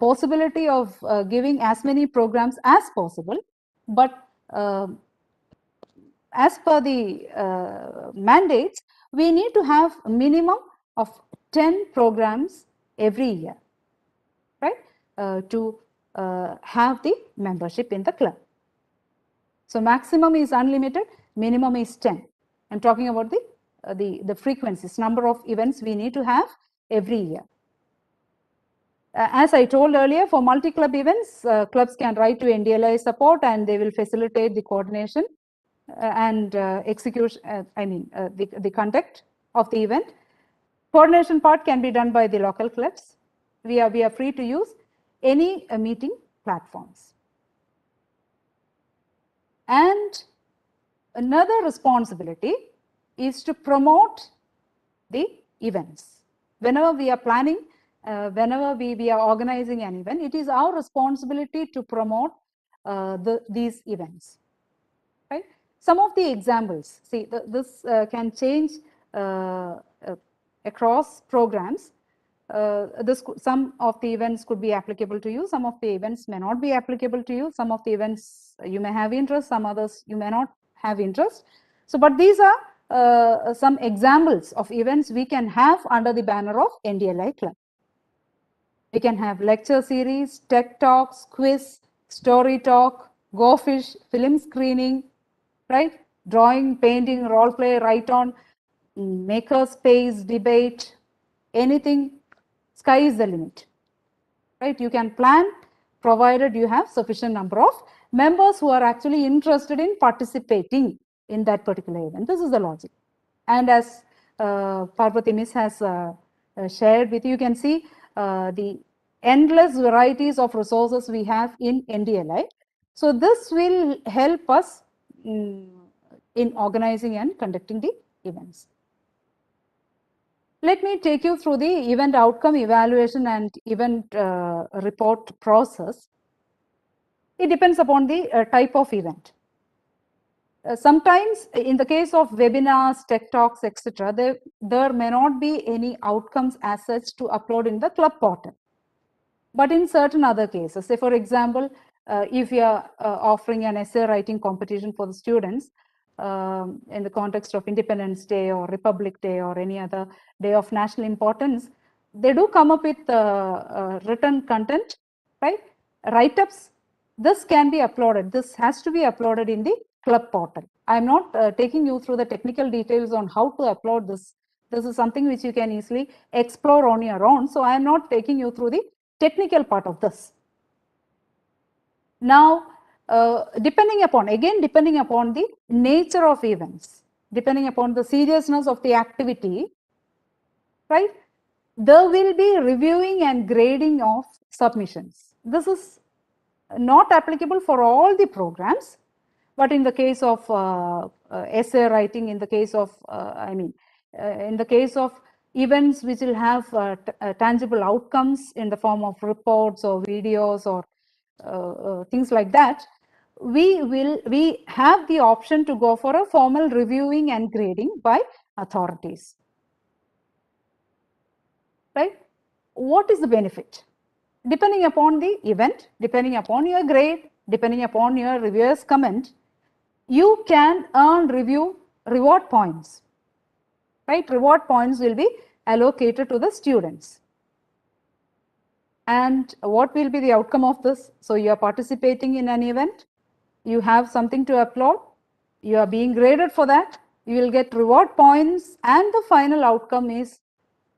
possibility of giving as many programs as possible, but as per the mandates, we need to have a minimum of 10 programs every year, right? To have the membership in the club. So maximum is unlimited, minimum is 10. I'm talking about the frequencies, number of events we need to have every year. As I told earlier, for multi-club events, clubs can write to NDLI support and they will facilitate the coordination and execution, the conduct of the event. Coordination part can be done by the local clubs. We are free to use any meeting platforms. And another responsibility is to promote the events. Whenever we are planning, whenever we are organizing an event, it is our responsibility to promote these events, right? Some of the examples, see, this can change across programs. Some of the events could be applicable to you, some of the events may not be applicable to you, some of the events you may have interest, some others you may not have interest. So, but these are some examples of events we can have under the banner of NDLI Club. We can have lecture series, tech talks, quiz, story talk, go fish, film screening, right? Drawing, painting, role play, write on, maker space, debate, anything. Sky is the limit, right? You can plan provided you have sufficient number of members who are actually interested in participating in that particular event. This is the logic. And as Parvati Miss has shared with you, you can see the endless varieties of resources we have in NDLI. So this will help us in organizing and conducting the events. Let me take you through the event outcome evaluation and event report process. It depends upon the type of event. Sometimes in the case of webinars, tech talks, etc., there may not be any outcomes as such to upload in the club portal. But in certain other cases, say for example, if you are offering an essay writing competition for the students, in the context of Independence Day or Republic Day or any other day of national importance, they do come up with written content, right? Write-ups. This can be uploaded. This has to be uploaded in the club portal. I'm not taking you through the technical details on how to upload this. This is something which you can easily explore on your own. So I'm not taking you through the technical part of this. Now, depending upon the nature of events, depending upon the seriousness of the activity, right, there will be reviewing and grading of submissions. This is not applicable for all the programs, but in the case of essay writing, in the case of, in the case of events which will have tangible outcomes in the form of reports or videos or things like that, we have the option to go for a formal reviewing and grading by authorities, right? What is the benefit? Depending upon the event, depending upon your grade, depending upon your reviewer's comment, you can earn reward points, right? Reward points will be allocated to the students. And what will be the outcome of this? So you are participating in an event, you have something to upload, you are being graded for that, you will get reward points, and the final outcome is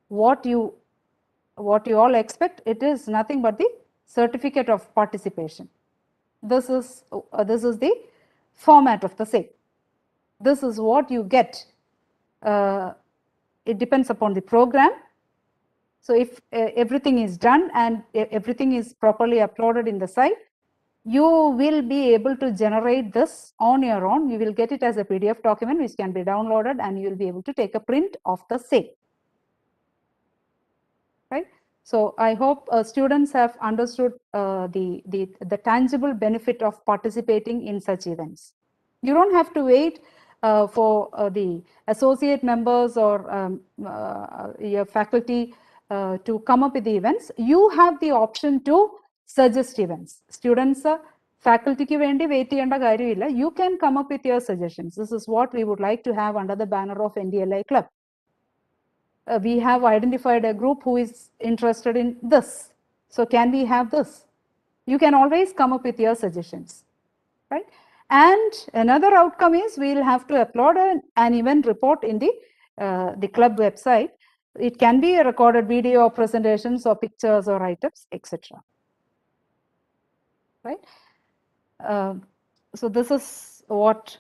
what you all expect. It is nothing but the certificate of participation. This is the format of the same. This is what you get. It depends upon the program. So if everything is done and everything is properly uploaded in the site, you will be able to generate this on your own. You will get it as a PDF document which can be downloaded, and you will be able to take a print of the same. Right? So I hope students have understood the tangible benefit of participating in such events. You don't have to wait for the associate members or your faculty to come up with the events. You have the option to suggest events. Students, faculty ki vendi wait cheyanda karyamilla. You can come up with your suggestions. This is what we would like to have under the banner of Ndli Club. We have identified a group who is interested in this. So can we have this? You can always come up with your suggestions, right? And another outcome is we will have to upload an event report in the club website. It can be a recorded video or presentations or pictures or write-ups, etc. Right? So this is what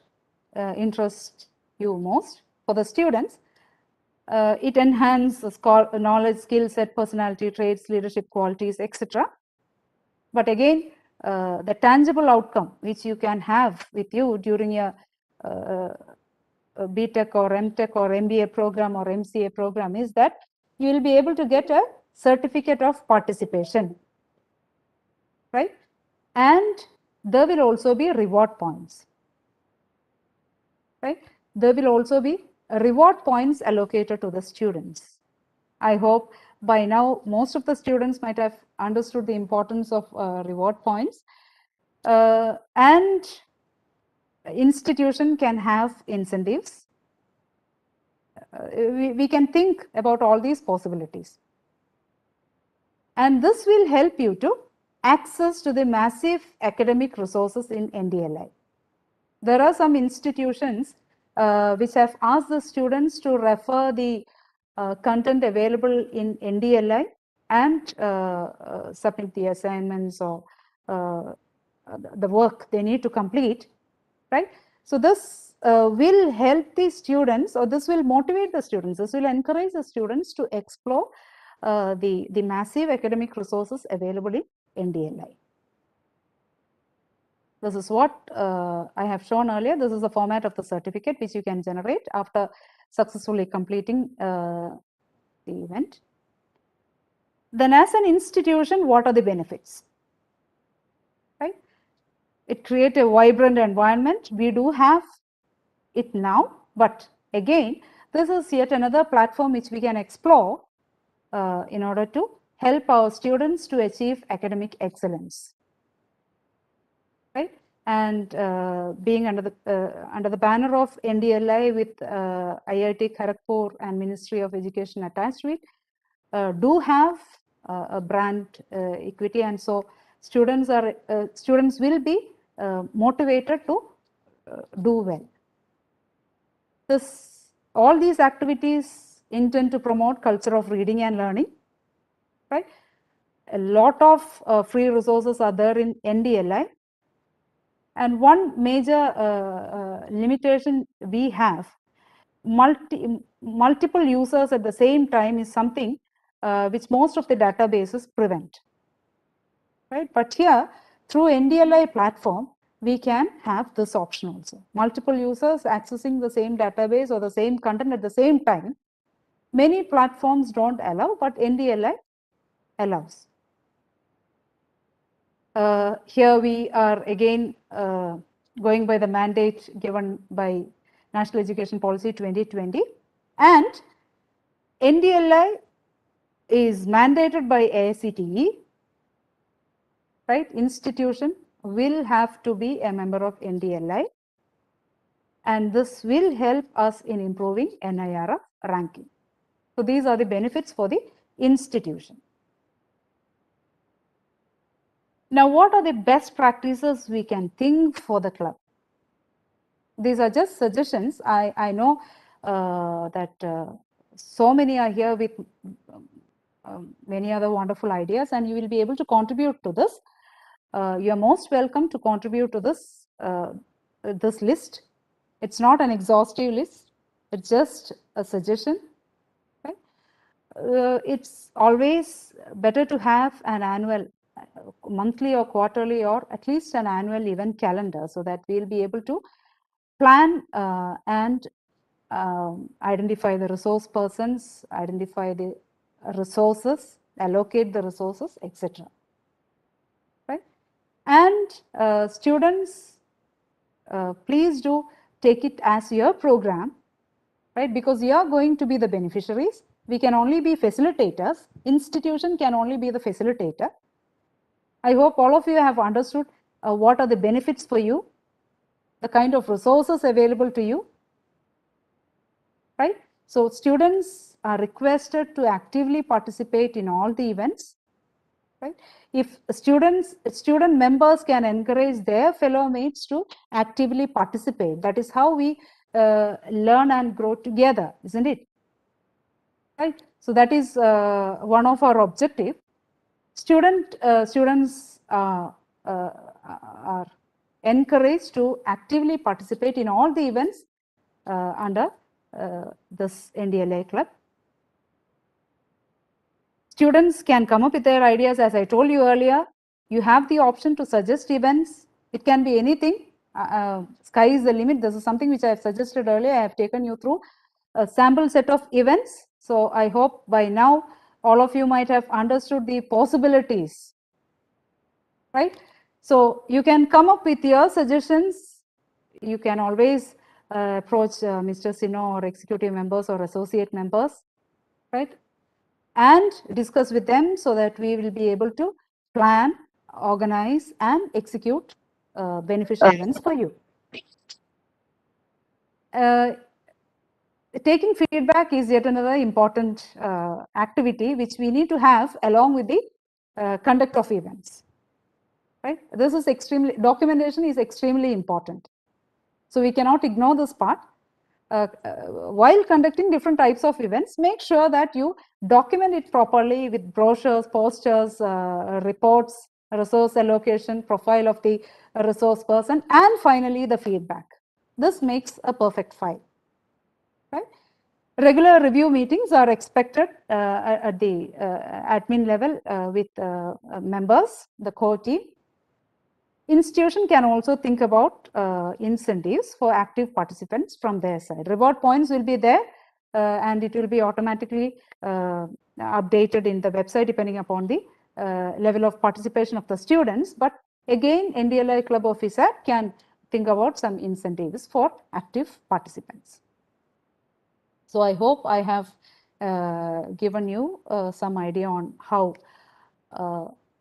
interests you most. For the students, it enhances knowledge, skill set, personality traits, leadership qualities, etc. But again, the tangible outcome which you can have with you during a BTech or MTech or MBA program or MCA program is that you will be able to get a certificate of participation, right? And there will also be reward points, right? There will also be reward points allocated to the students. I hope by now most of the students might have understood the importance of reward points. And institution can have incentives. We can think about all these possibilities. And this will help you to access to the massive academic resources in Ndli. There are some institutions which have asked the students to refer the content available in Ndli and submit the assignments or the work they need to complete, right? So this will help the students, or this will motivate the students, this will encourage the students to explore the massive academic resources available in Ndli. This is what I have shown earlier. This is the format of the certificate which you can generate after successfully completing the event. Then as an institution, what are the benefits? Right? It creates a vibrant environment. We do have it now, but again, this is yet another platform which we can explore in order to help our students to achieve academic excellence. Right? And being under the banner of Ndli with IIT Kharagpur and Ministry of Education attached to it, do have a brand equity, and so students will be motivated to do well. All these activities intend to promote culture of reading and learning, right? A lot of free resources are there in Ndli. And one major limitation we have, multiple users at the same time is something which most of the databases prevent, right? But here, through Ndli platform, we can have this option also. Multiple users accessing the same database or the same content at the same time. Many platforms don't allow, but Ndli allows. Here we are again going by the mandate given by National Education Policy 2020, and Ndli is mandated by AICTE, right? Institution will have to be a member of Ndli, and this will help us in improving NIRF ranking. So these are the benefits for the institution. Now, what are the best practices we can think for the club? These are just suggestions. I know that so many are here with many other wonderful ideas, and you will be able to contribute to this. You are most welcome to contribute to this this list. It's not an exhaustive list. It's just a suggestion. Right? It's always better to have an annual monthly or quarterly or at least an annual event calendar, so that we'll be able to plan and identify the resource persons, identify the resources, allocate the resources, etc. Right? And students, please do take it as your program, right? Because you are going to be the beneficiaries. We can only be facilitators. Institution can only be the facilitator. I hope all of you have understood what are the benefits for you, the kind of resources available to you, right? So students are requested to actively participate in all the events, right? If student members can encourage their fellow mates to actively participate, that is how we learn and grow together, isn't it? Right? So that is one of our objective. Students are encouraged to actively participate in all the events under this NDLI club. Students can come up with their ideas, as I told you earlier. You have the option to suggest events. It can be anything. Sky is the limit. This is something which I have suggested earlier. I have taken you through a sample set of events. So I hope by now all of you might have understood the possibilities, right? So you can come up with your suggestions. You can always approach Mr. Sino or executive members or associate members, right? And discuss with them so that we will be able to plan, organize, and execute beneficial events for you. Taking feedback is yet another important activity which we need to have along with the conduct of events. Right? This is documentation is extremely important. So we cannot ignore this part. While conducting different types of events, make sure that you document it properly with brochures, posters, reports, resource allocation, profile of the resource person, and finally the feedback. This makes a perfect file. Right? Regular review meetings are expected at the admin level with members, the core team. Institution can also think about incentives for active participants from their side. Reward points will be there and it will be automatically updated in the website depending upon the level of participation of the students. But again, NDLI Club Officer can think about some incentives for active participants. So I hope I have given you some idea on how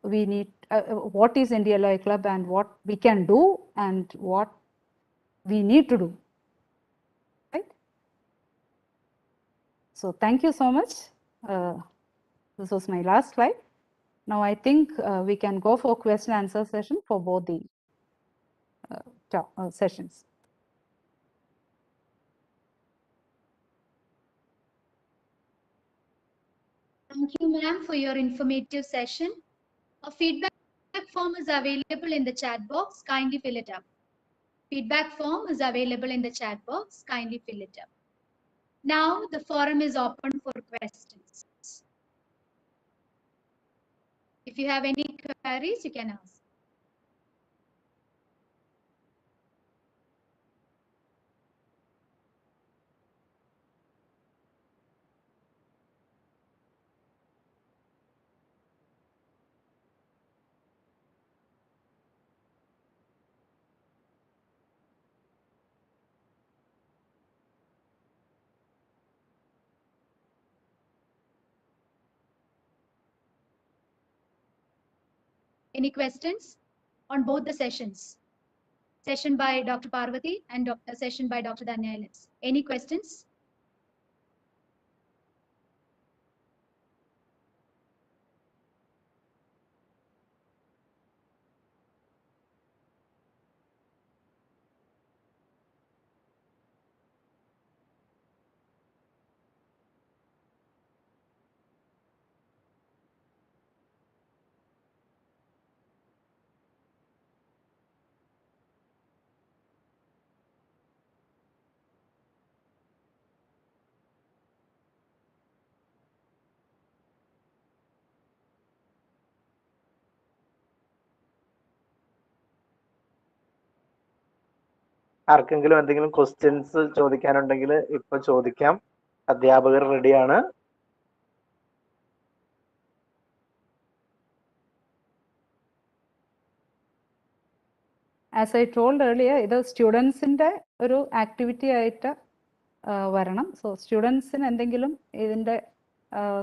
we need, what is NDLI Club and what we can do and what we need to do, right? So thank you so much. This was my last slide. Now I think we can go for question and answer session for both the sessions. Thank you, ma'am, for your informative session. A feedback form is available in the chat box. Kindly fill it up. Feedback form is available in the chat box. Kindly fill it up. Now the forum is open for questions. If you have any queries, you can ask. Any questions on both the sessions? Session by Dr. Parvati and session by Dr. Danya. Any questions? ആർക്കെങ്കിലും എന്തെങ്കിലും questions ചോദിക്കാനുണ്ടെങ്കിൽ ഇപ്പൊ ചോദിക്കാം. അധ്യാപകർ റെഡിയാണ്. As I told earlier, ഇത് സ്റ്റുഡൻസിൻ്റെ ഒരു activity ആയിട്ട് വരണം. സോ സ്റ്റുഡൻസിന് എന്തെങ്കിലും ഇതിൻ്റെ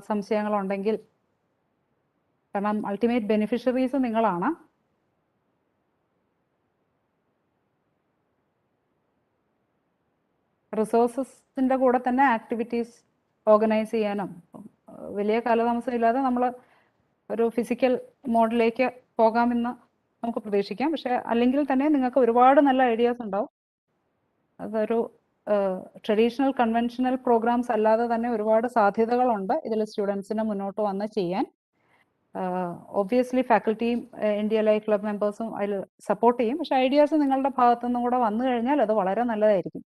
സംശയങ്ങളുണ്ടെങ്കിൽ, കാരണം അൾട്ടിമേറ്റ് ബെനിഫിഷ്യറീസ് നിങ്ങളാണ്. റിസോഴ്സസിൻ്റെ കൂടെ തന്നെ ആക്ടിവിറ്റീസ് ഓർഗനൈസ് ചെയ്യാനും വലിയ കാലതാമസമില്ലാതെ നമ്മൾ ഒരു ഫിസിക്കൽ മോഡിലേക്ക് പോകാമെന്ന് നമുക്ക് പ്രതീക്ഷിക്കാം. പക്ഷെ അല്ലെങ്കിൽ തന്നെ നിങ്ങൾക്ക് ഒരുപാട് നല്ല ഐഡിയാസ് ഉണ്ടാവും. അതൊരു ട്രഡീഷണൽ കൺവെൻഷണൽ പ്രോഗ്രാംസ് അല്ലാതെ തന്നെ ഒരുപാട് സാധ്യതകളുണ്ട് ഇതിൽ സ്റ്റുഡൻസിനെ മുന്നോട്ട് വന്ന് ചെയ്യാൻ. ഒബ്വിയസ്ലി ഫാക്കൽറ്റിയും Ndli ക്ലബ് മെമ്പേഴ്സും അതിൽ സപ്പോർട്ട് ചെയ്യും. പക്ഷെ ഐഡിയാസ് നിങ്ങളുടെ ഭാഗത്തുനിന്നും കൂടെ വന്നു കഴിഞ്ഞാൽ അത് വളരെ നല്ലതായിരിക്കും.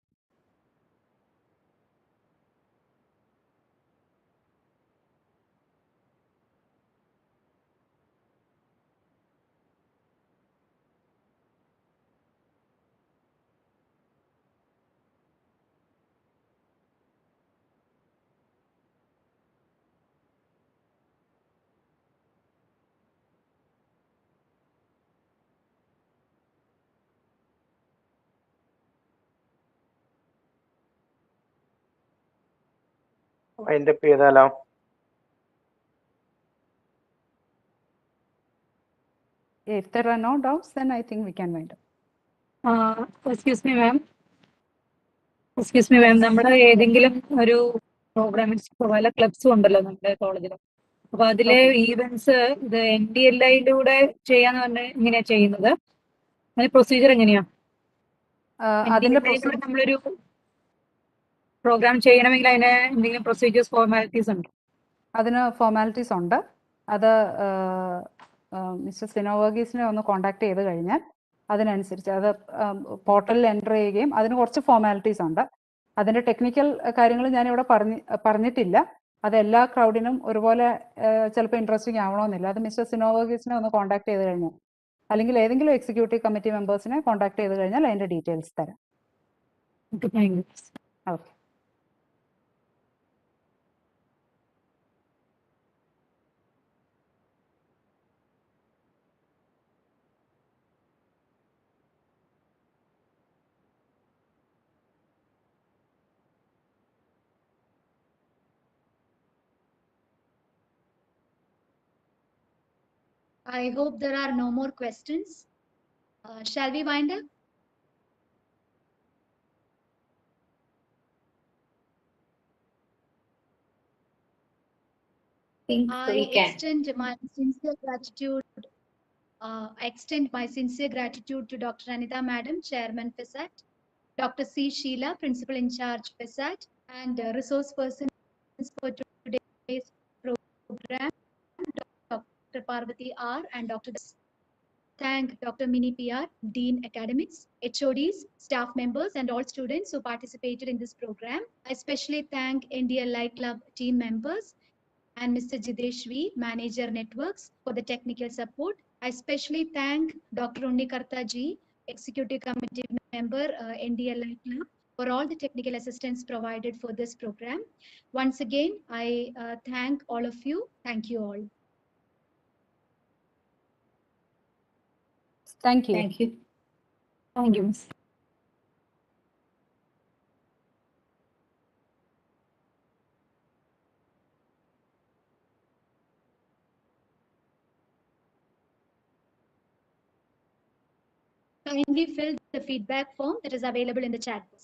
അതിന്റെ ചെയ്താലോ? If there are no doubts, then I think we can wind up. Excuse me, ma'am. Excuse me, ma'am. നമ്മുടെ ഏതെങ്കിലും ഒരു പ്രോഗ്രാമിന് പല ക്ലബ്സും ഉണ്ടല്ലോ നമ്മുടെ കോളേജിൽ. അപ്പൊ അതിലെ ഈവൻസ് ഇത് Ndli-ലൂടെ ചെയ്യാന്ന് പറഞ്ഞാൽ എങ്ങനെയാ ചെയ്യുന്നത്? അതിന്റെ പ്രൊസീജിയർ എങ്ങനെയാ? അതിന്റെ നമ്മളൊരു പ്രോഗ്രാം ചെയ്യണമെങ്കിൽ അതിന് എന്തെങ്കിലും പ്രൊസീജിയേഴ്സ്, ഫോർമാലിറ്റീസ് ഉണ്ട്? അതിന് ഫോർമാലിറ്റീസ് ഉണ്ട്. അത് മിസ്റ്റർ സിനോവർഗീസിനെ ഒന്ന് കോൺടാക്ട് ചെയ്ത് കഴിഞ്ഞാൽ അതിനനുസരിച്ച് അത് പോർട്ടലിൽ എൻ്റർ ചെയ്യുകയും അതിന് കുറച്ച് ഫോർമാലിറ്റീസ് ഉണ്ട്. അതിൻ്റെ ടെക്നിക്കൽ കാര്യങ്ങൾ ഞാനിവിടെ പറഞ്ഞിട്ടില്ല. അത് എല്ലാ ക്രൗഡിനും ഒരുപോലെ ചിലപ്പോൾ ഇൻട്രസ്റ്റിംഗ് ആവണമെന്നില്ല. അത് മിസ്റ്റർ സിനോവർഗീസിനെ ഒന്ന് കോൺടാക്ട് ചെയ്ത് കഴിഞ്ഞാൽ, അല്ലെങ്കിൽ ഏതെങ്കിലും എക്സിക്യൂട്ടീവ് കമ്മിറ്റി മെമ്പേഴ്സിനെ കോൺടാക്ട് ചെയ്ത് കഴിഞ്ഞാൽ അതിൻ്റെ ഡീറ്റെയിൽസ് തരാം. Okay. I hope there are no more questions. Shall we wind up? Extend my sincere gratitude. I extend my sincere gratitude to Dr. Anita Madam, Chairman FESAT, Dr. C. Sheila, Principal in Charge FESAT, and resource persons for today's program, Dr. Parvati R. and Dr. Thank Dr. Mini PR, Dean Academics, HODs, staff members, and all students who participated in this program. I especially thank Ndli Club team members and Mr. Jidesh V, Manager Networks, for the technical support. I especially thank Dr. Unnikarta G, Executive Committee Member, Ndli Club, for all the technical assistance provided for this program. Once again, I thank all of you. Thank you all. Thank you. Thank you. Thank you, Miss. Kindly fill the feedback form that is available in the chat box.